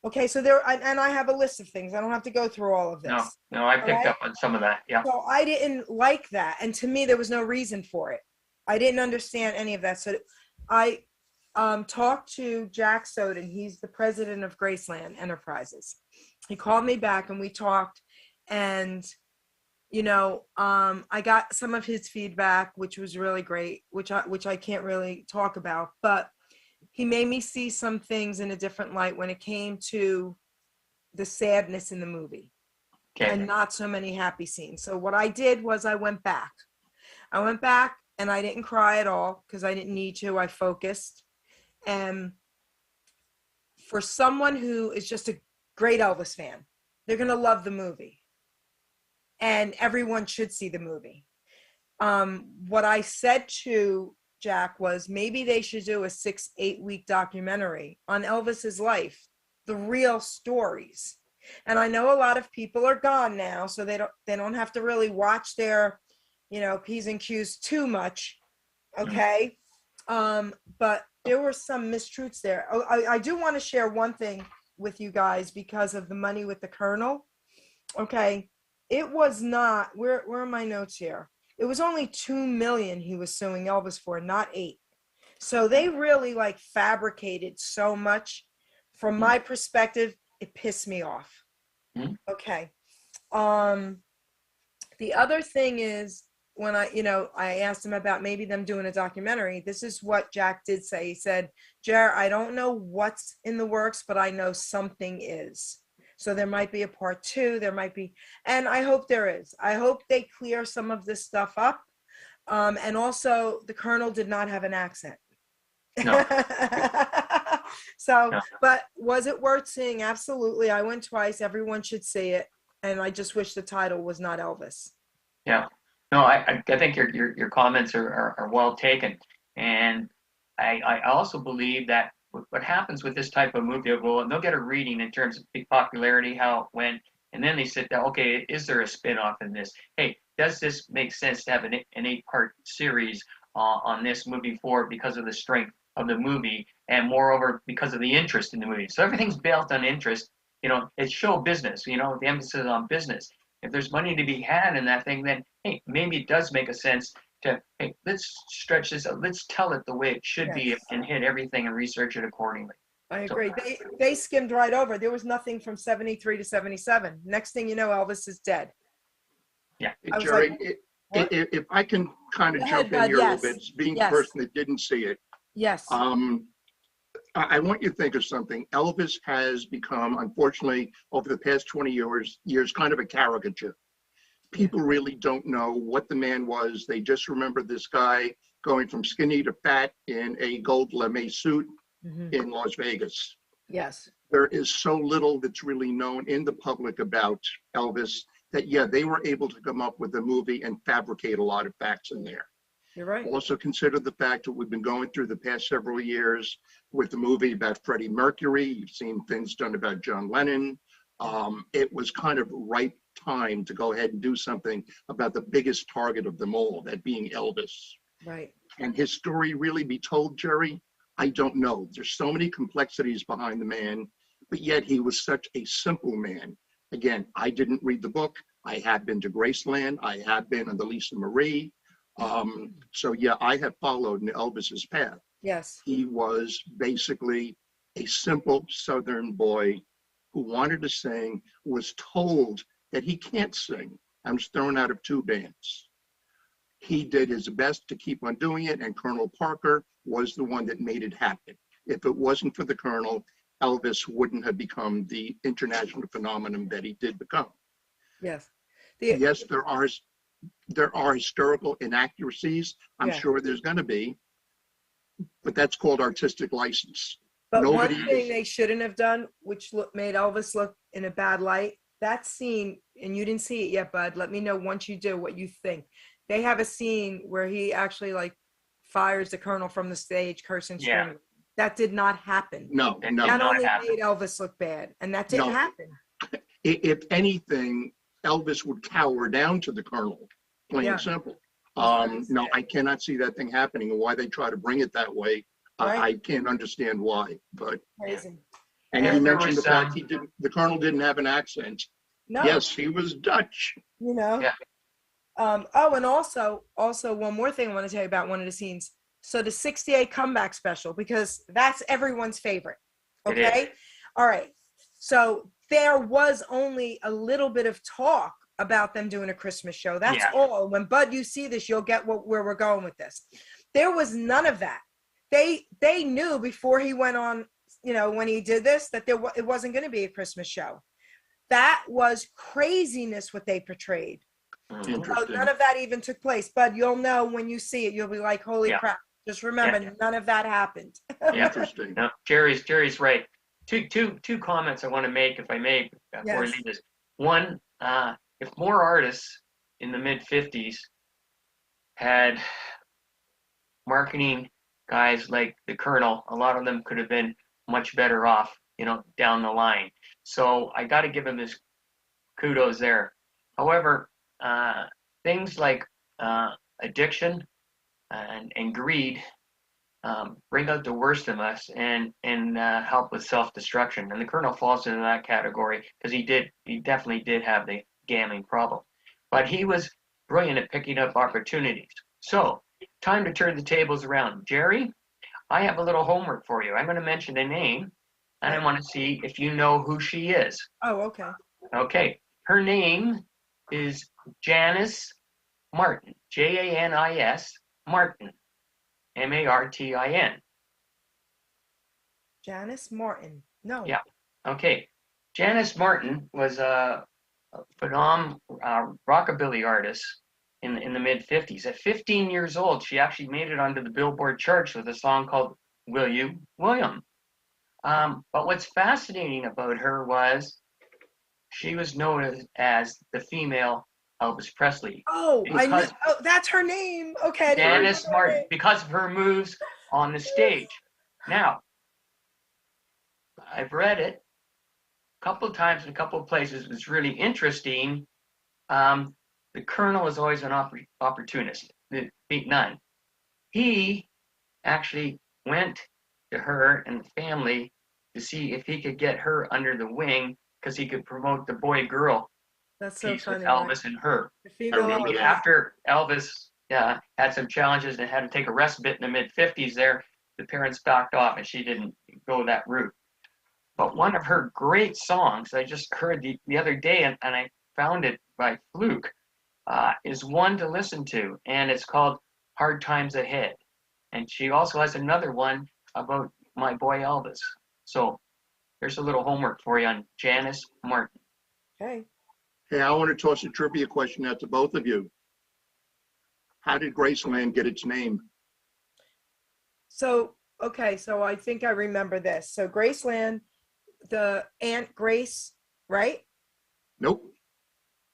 Okay, so there, and I have a list of things. I don't have to go through all of this. No, I picked up on some of that, yeah. So I didn't like that, and to me, there was no reason for it. I didn't understand any of that. So I talked to Jack Soden. He's the president of Graceland Enterprises. He called me back and we talked, and I got some of his feedback, which was really great, which I can't really talk about, but he made me see some things in a different light when it came to the sadness in the movie. Okay. And not so many happy scenes. So what I did was I went back and I didn't cry at all because I didn't need to. I focused. And for someone who is just a great Elvis fan, they're going to love the movie. and everyone should see the movie. What I said to Jack was maybe they should do a 6-8 week documentary on Elvis's life, the real stories. And I know a lot of people are gone now, so they don't have to really watch their, P's and Q's too much. Okay. But there were some mistruths there. I do want to share one thing with you guys because of the money with the Colonel. Okay. It was not, where are my notes here? It was only 2 million he was suing Elvis for, not 8. So they really fabricated so much. From my perspective, it pissed me off. Okay. The other thing is when I asked him about maybe them doing a documentary, this is what Jack did say. He said, Jer, I don't know what's in the works, but I know something is. So there might be a part 2, there might be, and I hope there is. I hope they clear some of this stuff up. And also the Colonel did not have an accent. No. So, No. But was it worth seeing? Absolutely. I went twice. Everyone should see it. And I just wish the title was not Elvis. Yeah. No, I think your comments are well taken. And I also believe that what happens with this type of movie, well, they'll get a reading in terms of popularity, how it went, and then they sit down, okay, is there a spin-off in this? Hey, does this make sense to have an 8-part series on this moving forward because of the strength of the movie, and moreover, because of the interest in the movie? So everything's built on interest. It's show business, the emphasis on business. If there's money to be had in that thing, then, hey, maybe it does make a sense to, hey, let's stretch this out. Let's tell it the way it should be and hit everything and research it accordingly. I agree. They skimmed right over. There was nothing from 73 to 77. Next thing you know, Elvis is dead. Yeah. Jerry, if I can kind of jump in here a little bit, being the person that didn't see it. Yes. I want you to think of something. Elvis has become, unfortunately, over the past 20 years, kind of a caricature. People really don't know what the man was. They just remember this guy going from skinny to fat in a gold lame suit in Las Vegas. Yes. There is so little that's really known in the public about Elvis that, yeah, they were able to come up with a movie and fabricate a lot of facts in there. You're right. Also consider the fact that we've been going through the past several years with the movie about Freddie Mercury. You've seen things done about John Lennon. It was kind of right time to go ahead and do something about the biggest target of them all, that being Elvis. Right. Can his story really be told, Jerry? I don't know. There's so many complexities behind the man, but yet he was such a simple man. Again, I didn't read the book. I have been to Graceland. I have been on the Lisa Marie. So yeah, I have followed in Elvis's path. Yes. He was basically a simple Southern boy who wanted to sing, was told that he can't sing and was thrown out of 2 bands. He did his best to keep on doing it, and Colonel Parker was the one that made it happen. If it wasn't for the Colonel, Elvis wouldn't have become the international phenomenon that he did become. Yes. Yes, there are historical inaccuracies. I'm sure there's going to be, but that's called artistic license. But one thing they shouldn't have done, which made Elvis look in a bad light, that scene, and you didn't see it yet, bud. Let me know once you do what you think. They have a scene where he actually fires the Colonel from the stage, cursing, screaming. That did not happen. No. That only made Elvis look bad, and that didn't happen. If anything, Elvis would cower down to the Colonel, plain and simple. No, I cannot see that thing happening, and why they try to bring it that way. Right. I can't understand why, but. Crazy. And you mentioned the fact the Colonel didn't have an accent. No. Yes, he was Dutch. Yeah. And also one more thing I want to tell you about one of the scenes. So the 68 comeback special, because that's everyone's favorite. Okay. All right. So there was only a little bit of talk about them doing a Christmas show. That's all. When Bud, you see this, you'll get where we're going with this. There was none of that. They knew before he went on, when he did this, that it wasn't going to be a Christmas show. That was craziness what they portrayed. So none of that even took place. But you'll know when you see it, you'll be like, holy crap. Just remember, none of that happened. Interesting. No, Jerry's right. Two comments I want to make, if I may, before I leave this. One, if more artists in the mid 50s had marketing guys like the Colonel, a lot of them could have been much better off, down the line. So I got to give him his kudos there. However, things like addiction and greed bring out the worst of us and help with self-destruction. And the Colonel falls into that category because he definitely did have the gambling problem. But he was brilliant at picking up opportunities. So, time to turn the tables around. Geri, I have a little homework for you. I'm going to mention a name, and I want to see if you know who she is. Oh, okay. Okay. Her name is Janice Martin. Janis Martin. Martin. Janice Martin. No. Yeah. Okay. Janice Martin was a phenomenal rockabilly artist in the mid 50s. At 15 years old, she actually made it onto the Billboard charts with a song called Will You, William. But what's fascinating about her was she was known as the female Elvis Presley. Oh, that's her name. Okay. Janice Martin, because of her moves on the stage. Now, I've read it a couple of times in a couple of places. It's really interesting. The Colonel is always an opportunist. Beat none. He actually went to her and the family to see if he could get her under the wing because he could promote the boy-girl That's so piece funny. with Elvis and her. The female remember Elvis. that. After Elvis had some challenges and had to take a respite in the mid-50s there, the parents backed off and she didn't go that route. But one of her great songs I just heard the other day, and I found it by fluke, is one to listen to, and it's called Hard Times Ahead. And she also has another one about my boy Elvis. So there's a little homework for you on Janice Martin. Okay. Hey, I want to toss a trivia question out to both of you. How did Graceland get its name? So I think I remember this. So Graceland, the Aunt Grace, right? Nope.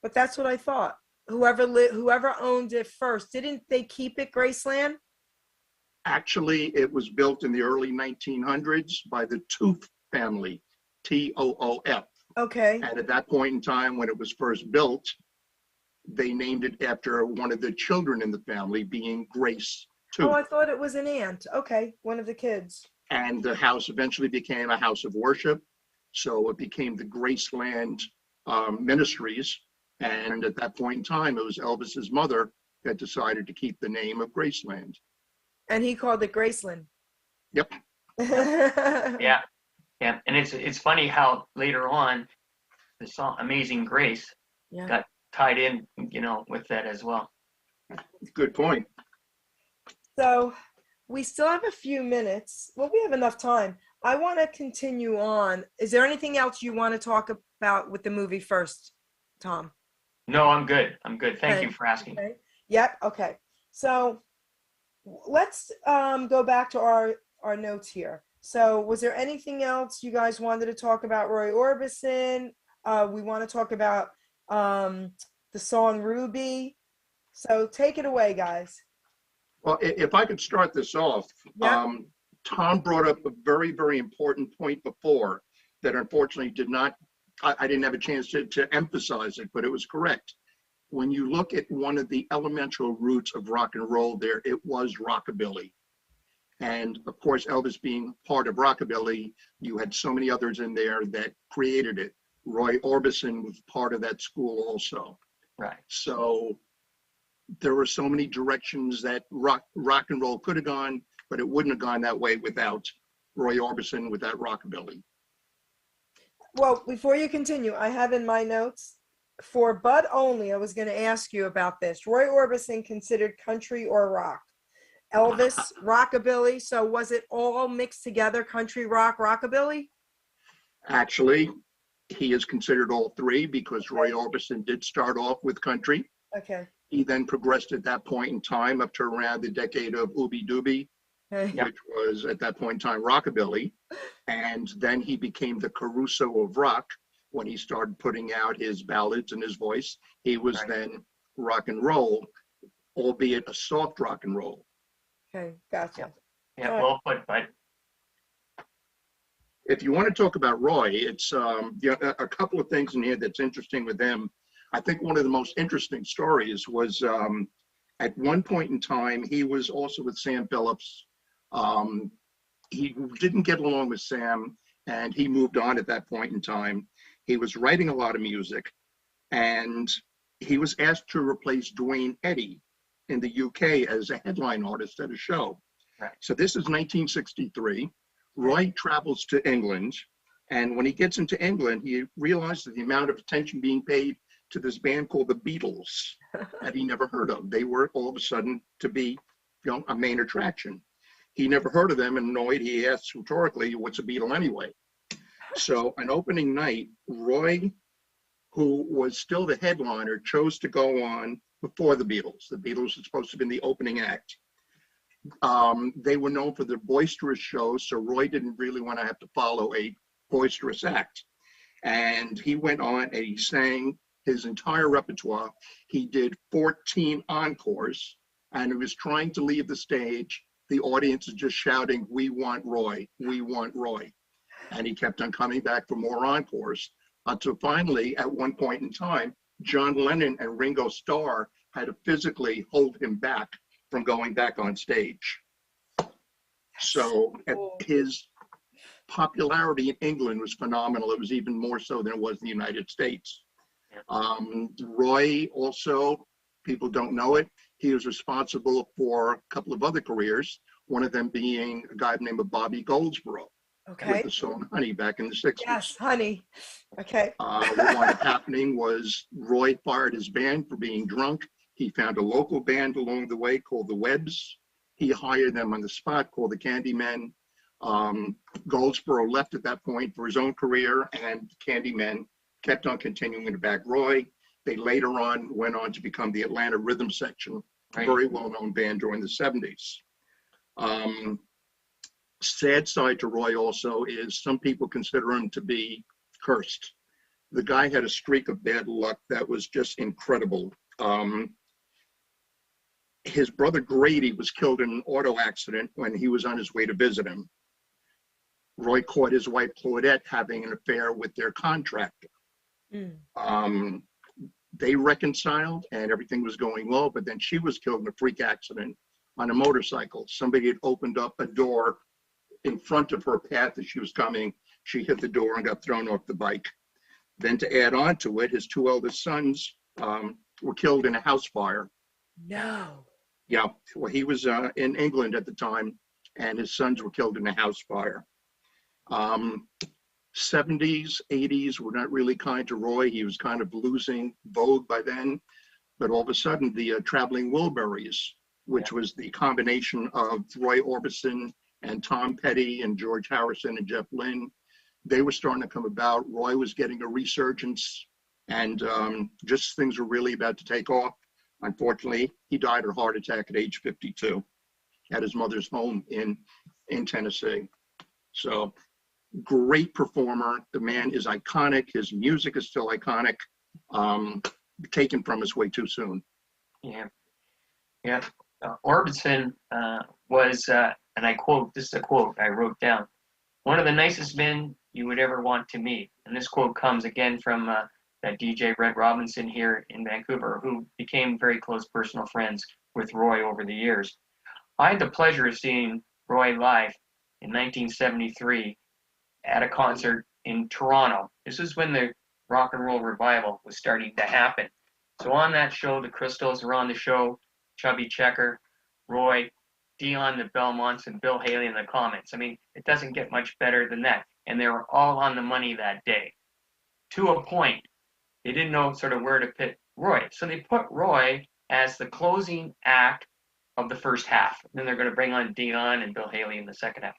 But that's what I thought. Whoever owned it first, didn't they keep it Graceland? Actually, it was built in the early 1900s by the Toof family, Toof. Okay. And at that point in time, when it was first built, they named it after one of the children in the family, being Grace Toof. Oh, I thought it was an aunt. Okay, one of the kids. And the house eventually became a house of worship. So it became the Graceland Ministries. And at that point in time, it was Elvis's mother that decided to keep the name of Graceland. And he called it Graceland. Yep. Yeah. And it's funny how later on the song Amazing Grace Yeah. got tied in, with that as well. Good point. So we still have a few minutes. Well, we have enough time. I want to continue on. Is there anything else you want to talk about with the movie first, Tom? No, I'm good. Thank Okay. you for asking. Okay. Yep. Okay. So let's go back to our notes here. So was there anything else you guys wanted to talk about Roy Orbison? We want to talk about the song Ruby. So take it away, guys. Well, if I could start this off, Yeah. Tom brought up a very, very important point before that unfortunately I didn't have a chance to emphasize it, but it was correct. When you look at one of the elemental roots of rock and roll there, it was rockabilly. And of course, Elvis being part of rockabilly, you had so many others in there that created it. Roy Orbison was part of that school also. Right. So there were so many directions that rock and roll could have gone, but it wouldn't have gone that way without Roy Orbison, without rockabilly. Well, before you continue, I have in my notes for Bud Only, I was going to ask you about this. Roy Orbison considered country or rock? Elvis, rockabilly. So was it all mixed together, country, rock, rockabilly? Actually, he is considered all three because Roy Orbison did start off with country. Okay. He then progressed at that point in time up to around the decade of Ooby Dooby, Okay. which was at that point in time rockabilly. And then he became the Caruso of rock, when he started putting out his ballads and his voice. He was Right. then rock and roll, albeit a soft rock and roll. Okay, gotcha. Yeah, All right. well put, bud. If you want to talk about Roy, it's a couple of things in here that's interesting with him. I think one of the most interesting stories was at one point in time, he was also with Sam Phillips. He didn't get along with Sam, and he moved on at that point in time. He was writing a lot of music, and he was asked to replace Dwayne Eddy in the UK as a headline artist at a show. Right. So this is 1963. Roy travels to England, and when he gets into England, he realizes the amount of attention being paid to this band called the Beatles that he never heard of. They were all of a sudden to be, a main attraction. He never heard of them, and annoyed, he asked rhetorically, "What's a Beatle anyway?" So an opening night, Roy, who was still the headliner, chose to go on before the Beatles. The Beatles were supposed to have been the opening act. They were known for their boisterous shows, so Roy didn't really want to have to follow a boisterous act. And he went on and he sang his entire repertoire. He did 14 encores, and he was trying to leave the stage. The audience is just shouting, "We want Roy, we want Roy." And he kept on coming back for more encores until finally, at one point in time, John Lennon and Ringo Starr had to physically hold him back from going back on stage. So his popularity in England was phenomenal. It was even more so than it was in the United States. Roy also, people don't know it, he was responsible for a couple of other careers, one of them being a guy named Bobby Goldsboro with Okay. the song Honey back in the 60s. Yes, honey. Okay. What wound up happening was Roy fired his band for being drunk. He found a local band along the way called the Webbs. He hired them on the spot, called the Candymen. Goldsboro left at that point for his own career, and the Candymen kept on continuing to back Roy. They later on went on to become the Atlanta Rhythm Section, a very well-known band during the 70s. Sad side to Roy also is some people consider him to be cursed. The guy had a streak of bad luck that was just incredible. His brother Grady was killed in an auto accident when he was on his way to visit him. Roy caught his wife Claudette having an affair with their contractor. They reconciled and everything was going well, but then she was killed in a freak accident on a motorcycle. Somebody had opened up a door in front of her path as she was coming. She hit the door and got thrown off the bike. Then to add on to it, his two eldest sons were killed in a house fire. No. Yeah, well, he was in England at the time, and his sons were killed in a house fire. 70s, 80s were not really kind to Roy. He was kind of losing vogue by then. But all of a sudden, the Traveling Wilburys, which was the combination of Roy Orbison and Tom Petty and George Harrison and Jeff Lynne, they were starting to come about. Roy was getting a resurgence, and just things were really about to take off. Unfortunately, he died of a heart attack at age 52 at his mother's home in Tennessee. So great performer. The man is iconic. His music is still iconic. Taken from us way too soon. Yeah. Orbison was, and I quote, this is a quote I wrote down, "one of the nicest men you would ever want to meet." And this quote comes again from that DJ Red Robinson here in Vancouver, who became very close personal friends with Roy over the years. I had the pleasure of seeing Roy live in 1973 at a concert in Toronto. This is when the rock and roll revival was starting to happen. So on that show, the Crystals were on the show, Chubby Checker, Roy, Dion, the Belmonts, and Bill Haley in the Comets. I mean, it doesn't get much better than that. And they were all on the money that day. To a point, they didn't know sort of where to put Roy. So they put Roy as the closing act of the first half. And then they're going to bring on Dion and Bill Haley in the second half.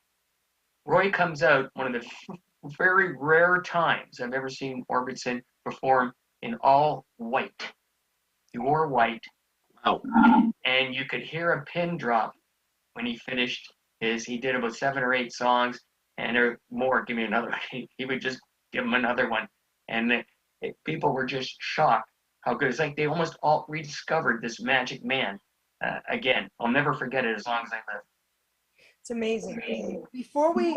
Roy comes out, one of the very rare times I've ever seen Orbison perform in all white. He wore white. Wow. And you could hear a pin drop when he finished he did about 7 or 8 songs, and there more, give me another one. He would just give him another one. And people were just shocked how good. It's like they almost all rediscovered this magic man. Again, I'll never forget it as long as I live. It's amazing. Before we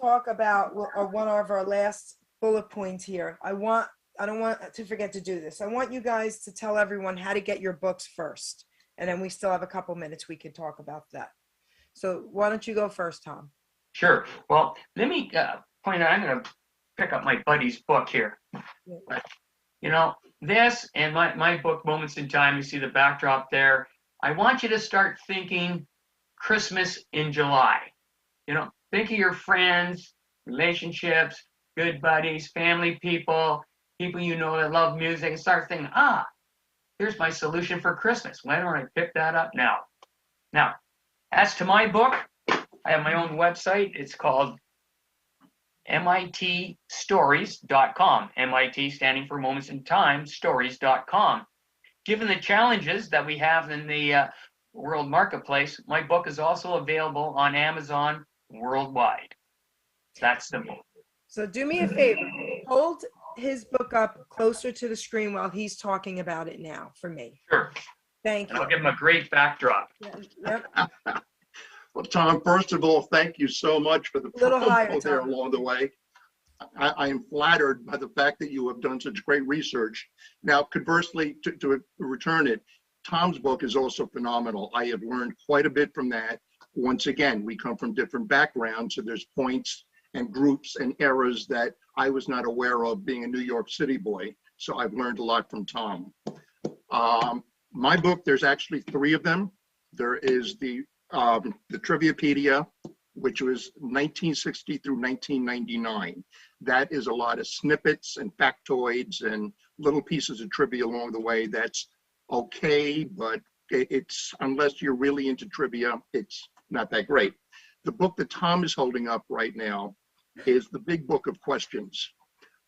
talk about one of our last bullet points here, I don't want to forget to do this. I want you guys to tell everyone how to get your books first. And then we still have a couple minutes we could talk about that. So why don't you go first, Tom? Sure. Well, let me point out, I'm going to pick up my buddy's book here. But, you know, this and my book, Moments in Time, you see the backdrop there. I want you to start thinking Christmas in July. You know, think of your friends, relationships, good buddies, family people you know that love music, and start thinking, here's my solution for Christmas. Why don't I pick that up now? Now, as to my book, I have my own website. It's called mitstories.com. MIT standing for Moments in Time, stories.com. Given the challenges that we have in the world marketplace, my book is also available on Amazon worldwide. That's simple. So do me a favor, hold his book up closer to the screen while he's talking about it now for me. Sure. Thank And you. I'll give him a great backdrop. Yep. Well, Tom, first of all, thank you so much for the Little higher, promo there Tom. along the way. I am flattered by the fact that you have done such great research. Now, conversely, to return it, Tom's book is also phenomenal. I have learned quite a bit from that. Once again, we come from different backgrounds, so there's points and groups and eras that I was not aware of being a New York City boy. So I've learned a lot from Tom. My book, there's actually 3 of them. There is the Triviapedia, which was 1960 through 1999. That is a lot of snippets and factoids and little pieces of trivia along the way. That's okay, but it's, unless you're really into trivia, it's not that great. The book that Tom is holding up right now is the Big Book of Questions.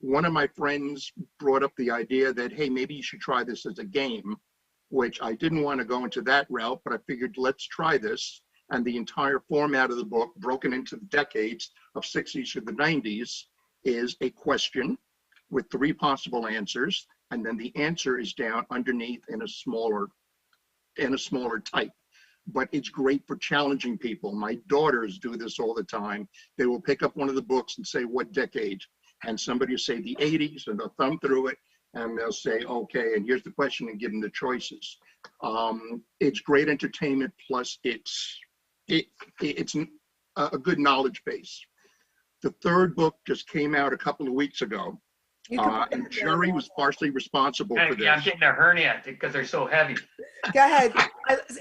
One of my friends brought up the idea that, hey, maybe you should try this as a game, which I didn't want to go into that route, but I figured let's try this. And the entire format of the book, broken into the decades of 60s to the 90s, is a question with 3 possible answers, and then the answer is down underneath in a smaller type. But it's great for challenging people. My daughters do this all the time. They will pick up one of the books and say, what decade? And somebody will say the 80s, and they'll thumb through it, and they'll say, okay, and here's the question, and give them the choices. It's great entertainment, plus it's a good knowledge base. The 3rd book just came out a couple of weeks ago, and Geri was partially responsible for this. Yeah, I'm getting a hernia because they're so heavy. Go ahead.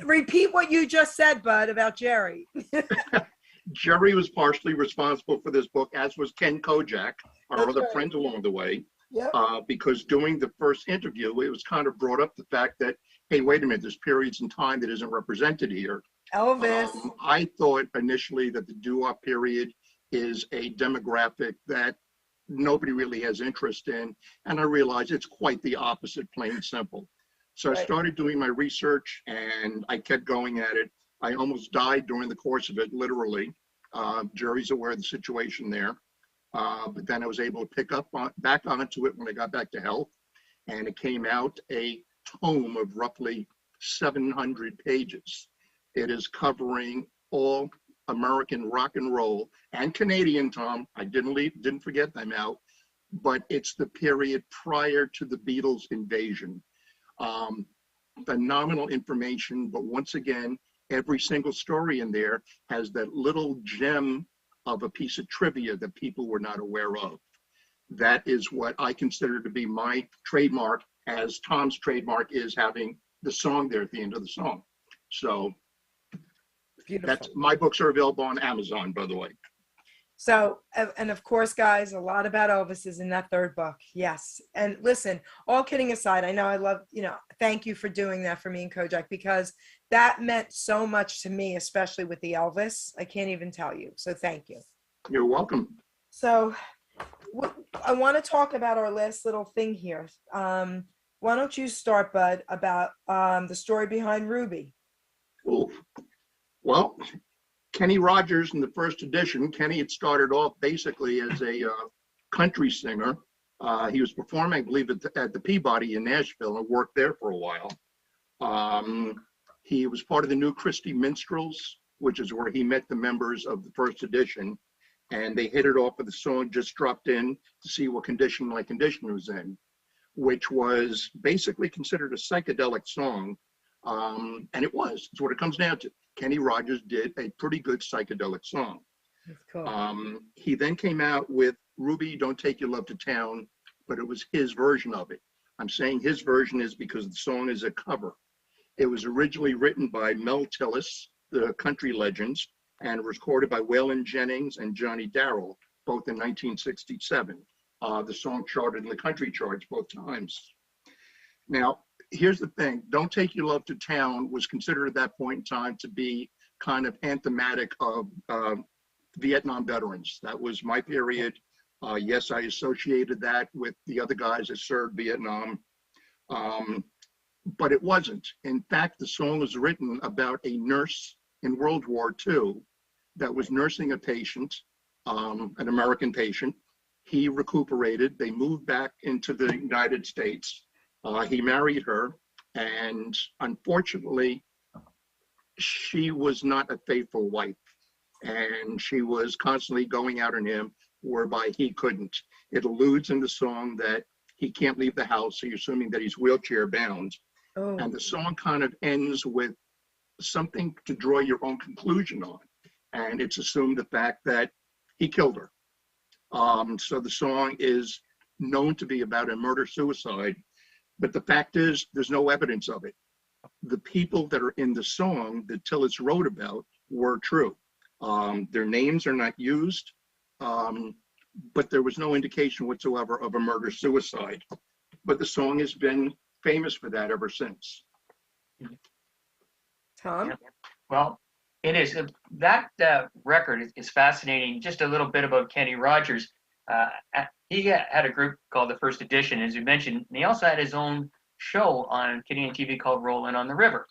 Repeat what you just said, Bud, about Geri. Geri was partially responsible for this book, as was Ken Kojak, our That's other right. friend along the way. Yep. Because during the first interview, it was kind of brought up the fact that, hey, wait a minute, there's periods in time that isn't represented here. Elvis. I thought initially that the doo-wop period is a demographic that nobody really has interest in, and I realized it's quite the opposite, plain and simple. So Right. I started doing my research, and I kept going at it. I almost died during the course of it, literally. Geri's aware of the situation there. But then I was able to pick up back onto it when I got back to health, and it came out a tome of roughly 700 pages. It is covering all American rock and roll and Canadian, Tom. I didn't forget them out, but it's the period prior to the Beatles invasion. Phenomenal information, but once again, every single story in there has that little gem of a piece of trivia that people were not aware of. That is what I consider to be my trademark, as Tom's trademark is having the song there at the end of the song. So Beautiful. my books are available on Amazon, by the way. So, and of course, guys, a lot about Elvis is in that 3rd book. Yes. And listen, all kidding aside, I know I love, thank you for doing that for me and Kojak, because that meant so much to me, especially with the Elvis. I can't even tell you. So thank you. You're welcome. So I want to talk about our last little thing here. Why don't you start, Bud, about the story behind Ruby? Ooh. Well, Kenny Rogers in the first edition, Kenny had started off basically as a country singer, He was performing, I believe, at the Peabody in Nashville and worked there for a while. He was part of the New Christie Minstrels, which is where he met the members of the first edition. And they hit it off with the song, Just Dropped In to See What Condition My Condition Was In, which was basically considered a psychedelic song. And it was. It's what it comes down to. Kenny Rogers did a pretty good psychedelic song. That's cool. He then came out with Ruby, Don't Take Your Love to Town, but it was his version of it. I'm saying his version is because the song is a cover. It was originally written by Mel Tillis, the country legends, and recorded by Waylon Jennings and Johnny Darrell, both in 1967. The song charted in the country charts both times. Now, here's the thing. Don't Take Your Love to Town was considered at that point in time to be kind of anthematic of Vietnam veterans. That was my period. Yes, I associated that with the other guys that served Vietnam, but it wasn't. In fact, the song was written about a nurse in World War II that was nursing a patient, an American patient. He recuperated. They moved back into the United States. He married her, and unfortunately, she was not a faithful wife, and she was constantly going out on him, whereby he couldn't. It alludes in the song that he can't leave the house, so you're assuming that he's wheelchair bound. Oh. And the song kind of ends with something to draw your own conclusion on. And it's assumed the fact that he killed her. So the song is known to be about a murder-suicide, but the fact is there's no evidence of it. The people that are in the song that Tillis wrote about were true. Their names are not used, but there was no indication whatsoever of a murder-suicide. But the song has been famous for that ever since. Tom? Yeah. Well, it is. That record is fascinating. Just a little bit about Kenny Rogers. He had a group called The First Edition, as you mentioned. And he also had his own show on Canadian TV called Rolling on the River.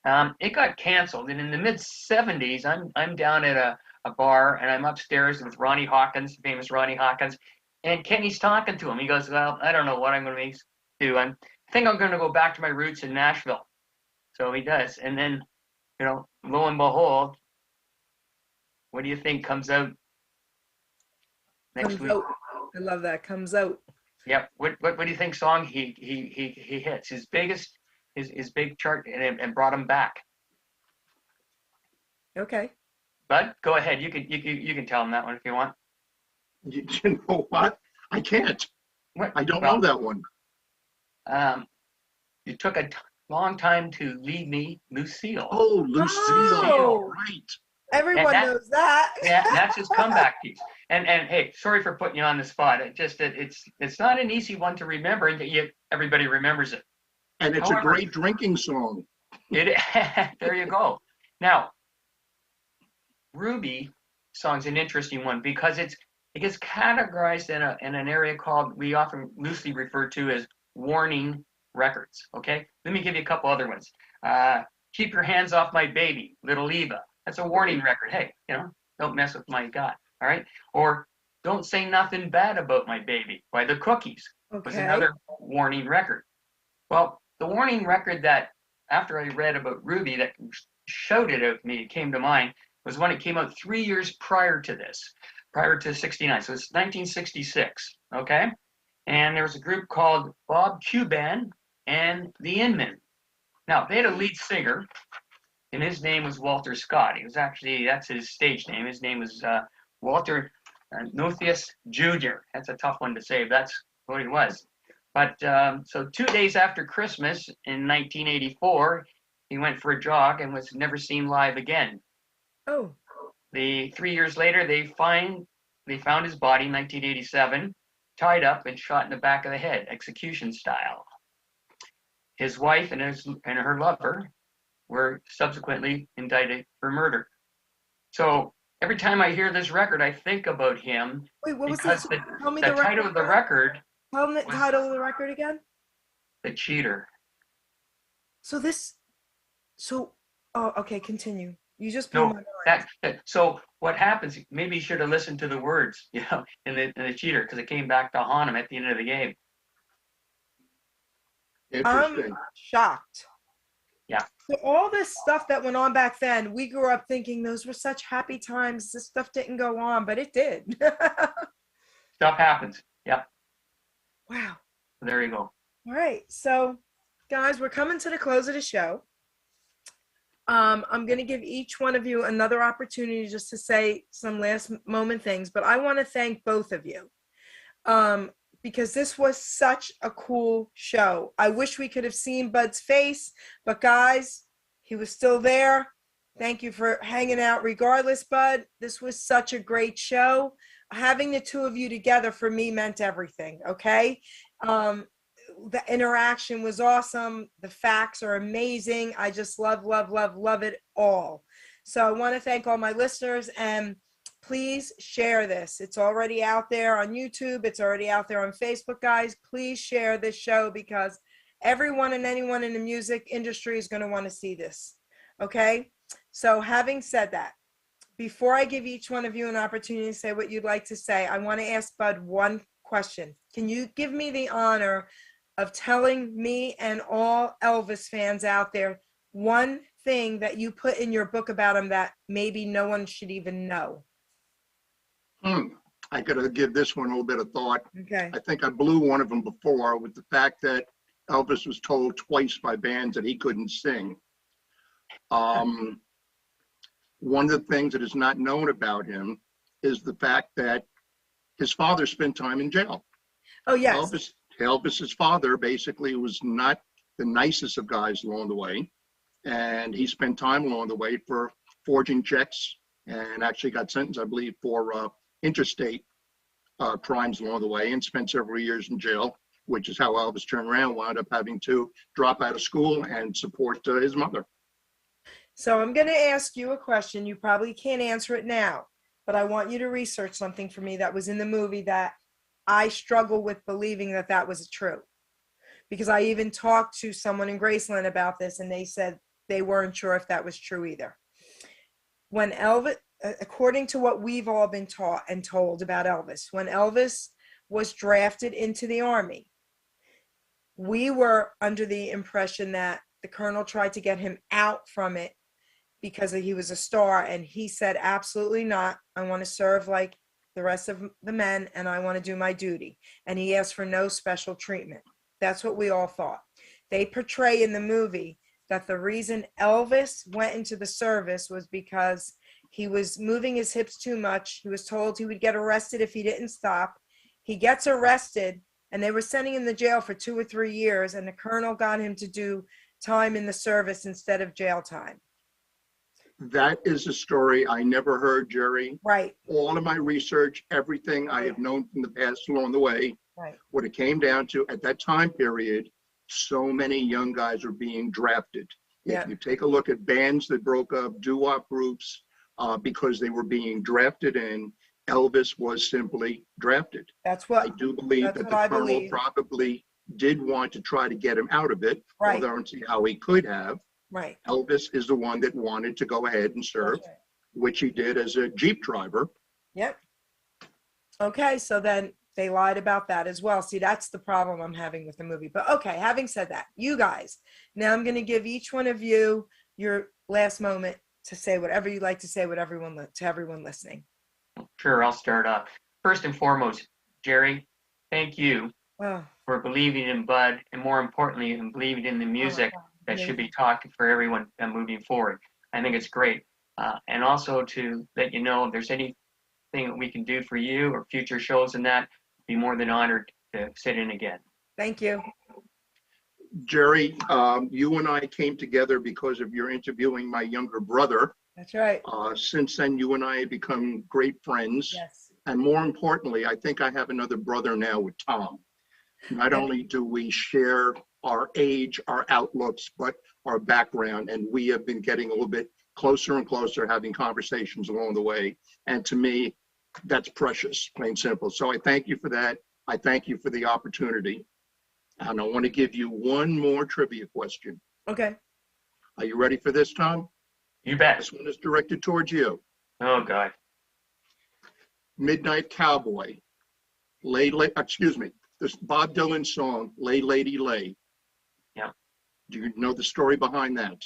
It got canceled, and in the mid-'70s, I'm down at a bar, and I'm upstairs with Ronnie Hawkins, the famous Ronnie Hawkins, and Kenny's talking to him. He goes, well, I don't know what I'm going to do. I think I'm going to go back to my roots in Nashville. So he does. And then, lo and behold, what do you think comes out next Comes week? out. I love that. Comes out. Yep. What do you think song he hits? His biggest, his big chart, and brought him back. Okay. Bud, go ahead. You can tell him that one if you want. You know what? I can't. What? I don't know that one. You took a long time to leave me, Lucille. Oh, Lucille. Oh. Right. Everyone that- knows that. Yeah, that's his comeback piece. And hey, sorry for putting you on the spot. It's not an easy one to remember, and yet everybody remembers it. And it's However, a great drinking song. There you go. Now, Ruby song's an interesting one because it gets categorized in an area called, we often loosely refer to as warning records. Okay, let me give you a couple other ones. Keep Your Hands Off My Baby, Little Eva. That's a warning record. Hey, don't mess with my God. All right. Or Don't Say Nothing Bad About My Baby by the Cookies. Was Okay. another warning record. Well, the warning record that, after I read about Ruby, that shouted at me, came to mind, was when it came out 3 years prior to this, prior to 69. So it's 1966, okay? And there was a group called Bob Cuban and the Inmen. Now, they had a lead singer, and his name was Walter Scott. He was actually, that's his stage name. His name was Walter Nothius Jr. That's a tough one to say, but that's what he was. But so 2 days after Christmas in 1984, he went for a jog and was never seen live again. Oh. 3 years later, they found his body in 1987, tied up and shot in the back of the head, execution style. His wife and her lover were subsequently indicted for murder. So every time I hear this record, I think about him. Wait, what was because that? Tell me the the title of the record, Tell me the was- title of the record again. The Cheater. Oh, okay, continue. You just blew No, my mind. so what happens? Maybe you should have listened to the words, in the cheater, because it came back to haunt him at the end of the game. I'm Interesting. shocked. Yeah. So all this stuff that went on back then, we grew up thinking those were such happy times. This stuff didn't go on, but it did. Stuff happens. Yeah. Wow. There you go. All right. So, guys, we're coming to the close of the show. I'm going to give each one of you another opportunity just to say some last moment things, but I want to thank both of you because this was such a cool show. I wish we could have seen Bud's face, but guys, he was still there. Thank you for hanging out regardless, Bud. This was such a great show. Having the two of you together for me meant everything, okay? The interaction was awesome. The facts are amazing. I just love it all. So I want to thank all my listeners, and please share this. It's already out there on YouTube. It's already out there on Facebook, guys. Please share this show because everyone and anyone in the music industry is going to want to see this. Okay? So having said that, before I give each one of you an opportunity to say what you'd like to say, I want to ask Bud one question. Can you give me the honor of telling me and all Elvis fans out there one thing that you put in your book about him that maybe no one should even know? I got to give this one a little bit of thought. Okay. I think I blew one of them before with the fact that Elvis was told twice by bands that he couldn't sing. One of the things that is not known about him is the fact that his father spent time in jail. Oh, yes. Elvis's father basically was not the nicest of guys along the way. And he spent time along the way for forging checks and actually got sentenced, I believe, for interstate crimes along the way and spent several years in jail, which is how Elvis turned around, wound up having to drop out of school and support his mother. So I'm going to ask you a question. You probably can't answer it now, but I want you to research something for me that was in the movie that I struggle with believing that that was true. Because I even talked to someone in Graceland about this, and they said they weren't sure if that was true either. When Elvis, according to what we've all been taught and told about Elvis, when Elvis was drafted into the Army, we were under the impression that the colonel tried to get him out from it because he was a star, and he said, absolutely not. I want to serve like the rest of the men, and I want to do my duty. And he asked for no special treatment. That's what we all thought. They portray in the movie that the reason Elvis went into the service was because he was moving his hips too much. He was told he would get arrested if he didn't stop. He gets arrested, and they were sending him to jail for 2 or 3 years, and the colonel got him to do time in the service instead of jail time. That is a story I never heard, Geri. Right. All of my research, everything I have known from the past along the way, Right. what it came down to at that time period, so many young guys were being drafted. Yeah. If you take a look at bands that broke up, doo-wop groups, because they were being drafted in, Elvis was simply drafted. That's what I do believe that's that what the I colonel believe. probably did want to try to get him out of it, Right. although I don't see how he could have. Right. Elvis is the one that wanted to go ahead and serve, That's right. which he did as a Jeep driver. Yep. Okay, so then they lied about that as well. See, that's the problem I'm having with the movie. But okay, having said that, you guys, now I'm going to give each one of you your last moment to say whatever you like to say to everyone listening. Sure, I'll start up. First and foremost, Geri, thank you Oh, for believing in Bud, and more importantly, in believing in the music that should be taught for everyone moving forward. I think it's great. And also to let you know if there's anything that we can do for you or future shows and that, be more than honored to sit in again. thank you. Geri, you and I came together because of your interviewing my younger brother. That's right. Since then, you and I have become great friends. Yes. And more importantly, I think I have another brother now with Tom. Not only do we share our age, our outlooks, but our background, and we have been getting a little bit closer and closer, having conversations along the way. And to me, that's precious, plain simple. So I thank you for that. I thank you for the opportunity. And I want to give you one more trivia question. Okay. Are you ready for this, Tom? You bet. This one is directed towards you. Oh, God. Midnight Cowboy. This Bob Dylan song, Lay Lady Lay. Yeah. Do you know the story behind that?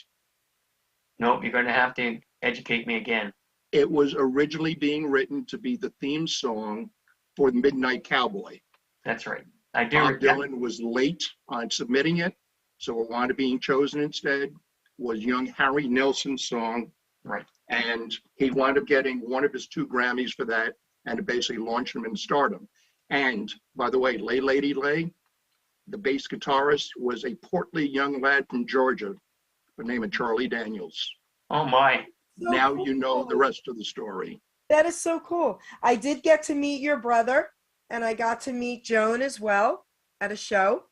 Nope, you're going to have to educate me again. It was originally being written to be the theme song for the Midnight Cowboy. That's right. I do. Bob Dylan was late on submitting it, so it wound up being chosen instead was young Harry Nelson's song. Right. And he wound up getting one of his 2 Grammys for that, and it basically launched him in stardom. And by the way, Lay Lady Lay, the bass guitarist was a portly young lad from Georgia by the name of Charlie Daniels. Oh, my. So Now cool. you know the rest of the story. That is so cool. I did get to meet your brother, and I got to meet Joan as well at a show.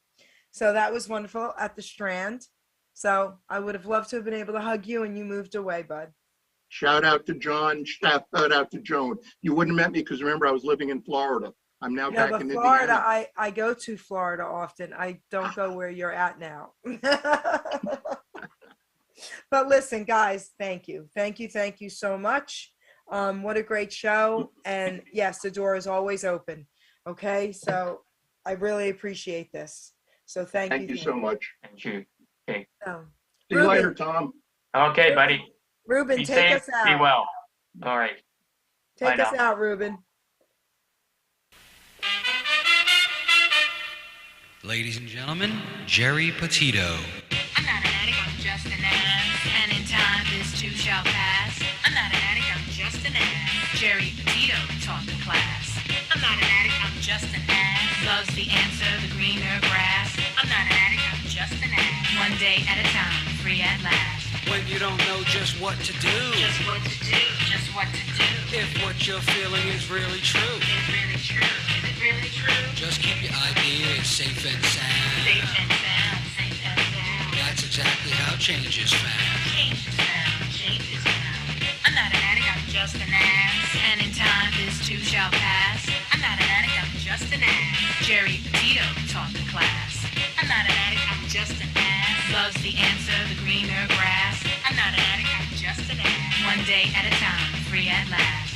So that was wonderful at the Strand. So I would have loved to have been able to hug you, and you moved away, bud. Shout out to John, shout out to Joan. You wouldn't have met me because remember, I was living in Florida. I'm now back But in Florida, Indiana. I go to Florida often. I don't go where you're at now. But listen, guys, thank you. Thank you so much. What a great show. And yes, the door is always open. Okay, so I really appreciate this. So thank you. Thank you so much. Thank you. Okay. So, See you later, Tom. Okay, buddy. Ruben, Be take safe. us out. Be well. All right. Take Bye us now. out, Ruben. Ladies and gentlemen, Geri Petito. I'm not an addict, I'm just an ass. And in time, this too shall pass. I'm not an addict, I'm just an ass. Geri Petito taught the class. I'm not an addict, I'm just an ass. Loves the answer, the greener grass. I'm not an addict, I'm just an ass. One day at a time, free at last. When you don't know just what to do. Just what to do, just what to do. If what you're feeling is really true. Is it really true? Is it really true? Just keep your ideas safe and sound. Safe and sound, safe and sound. That's exactly how change is found. Change is found, change is found. I'm not an addict, I'm just an ass. And in time, this too shall pass. I'm not an addict, I'm just an ass. Geri Petito taught the class. I'm not an addict, I'm just an ass. Loves the answer, the greener grass. I'm not an addict, I'm just an ass. One day at a time, free at last.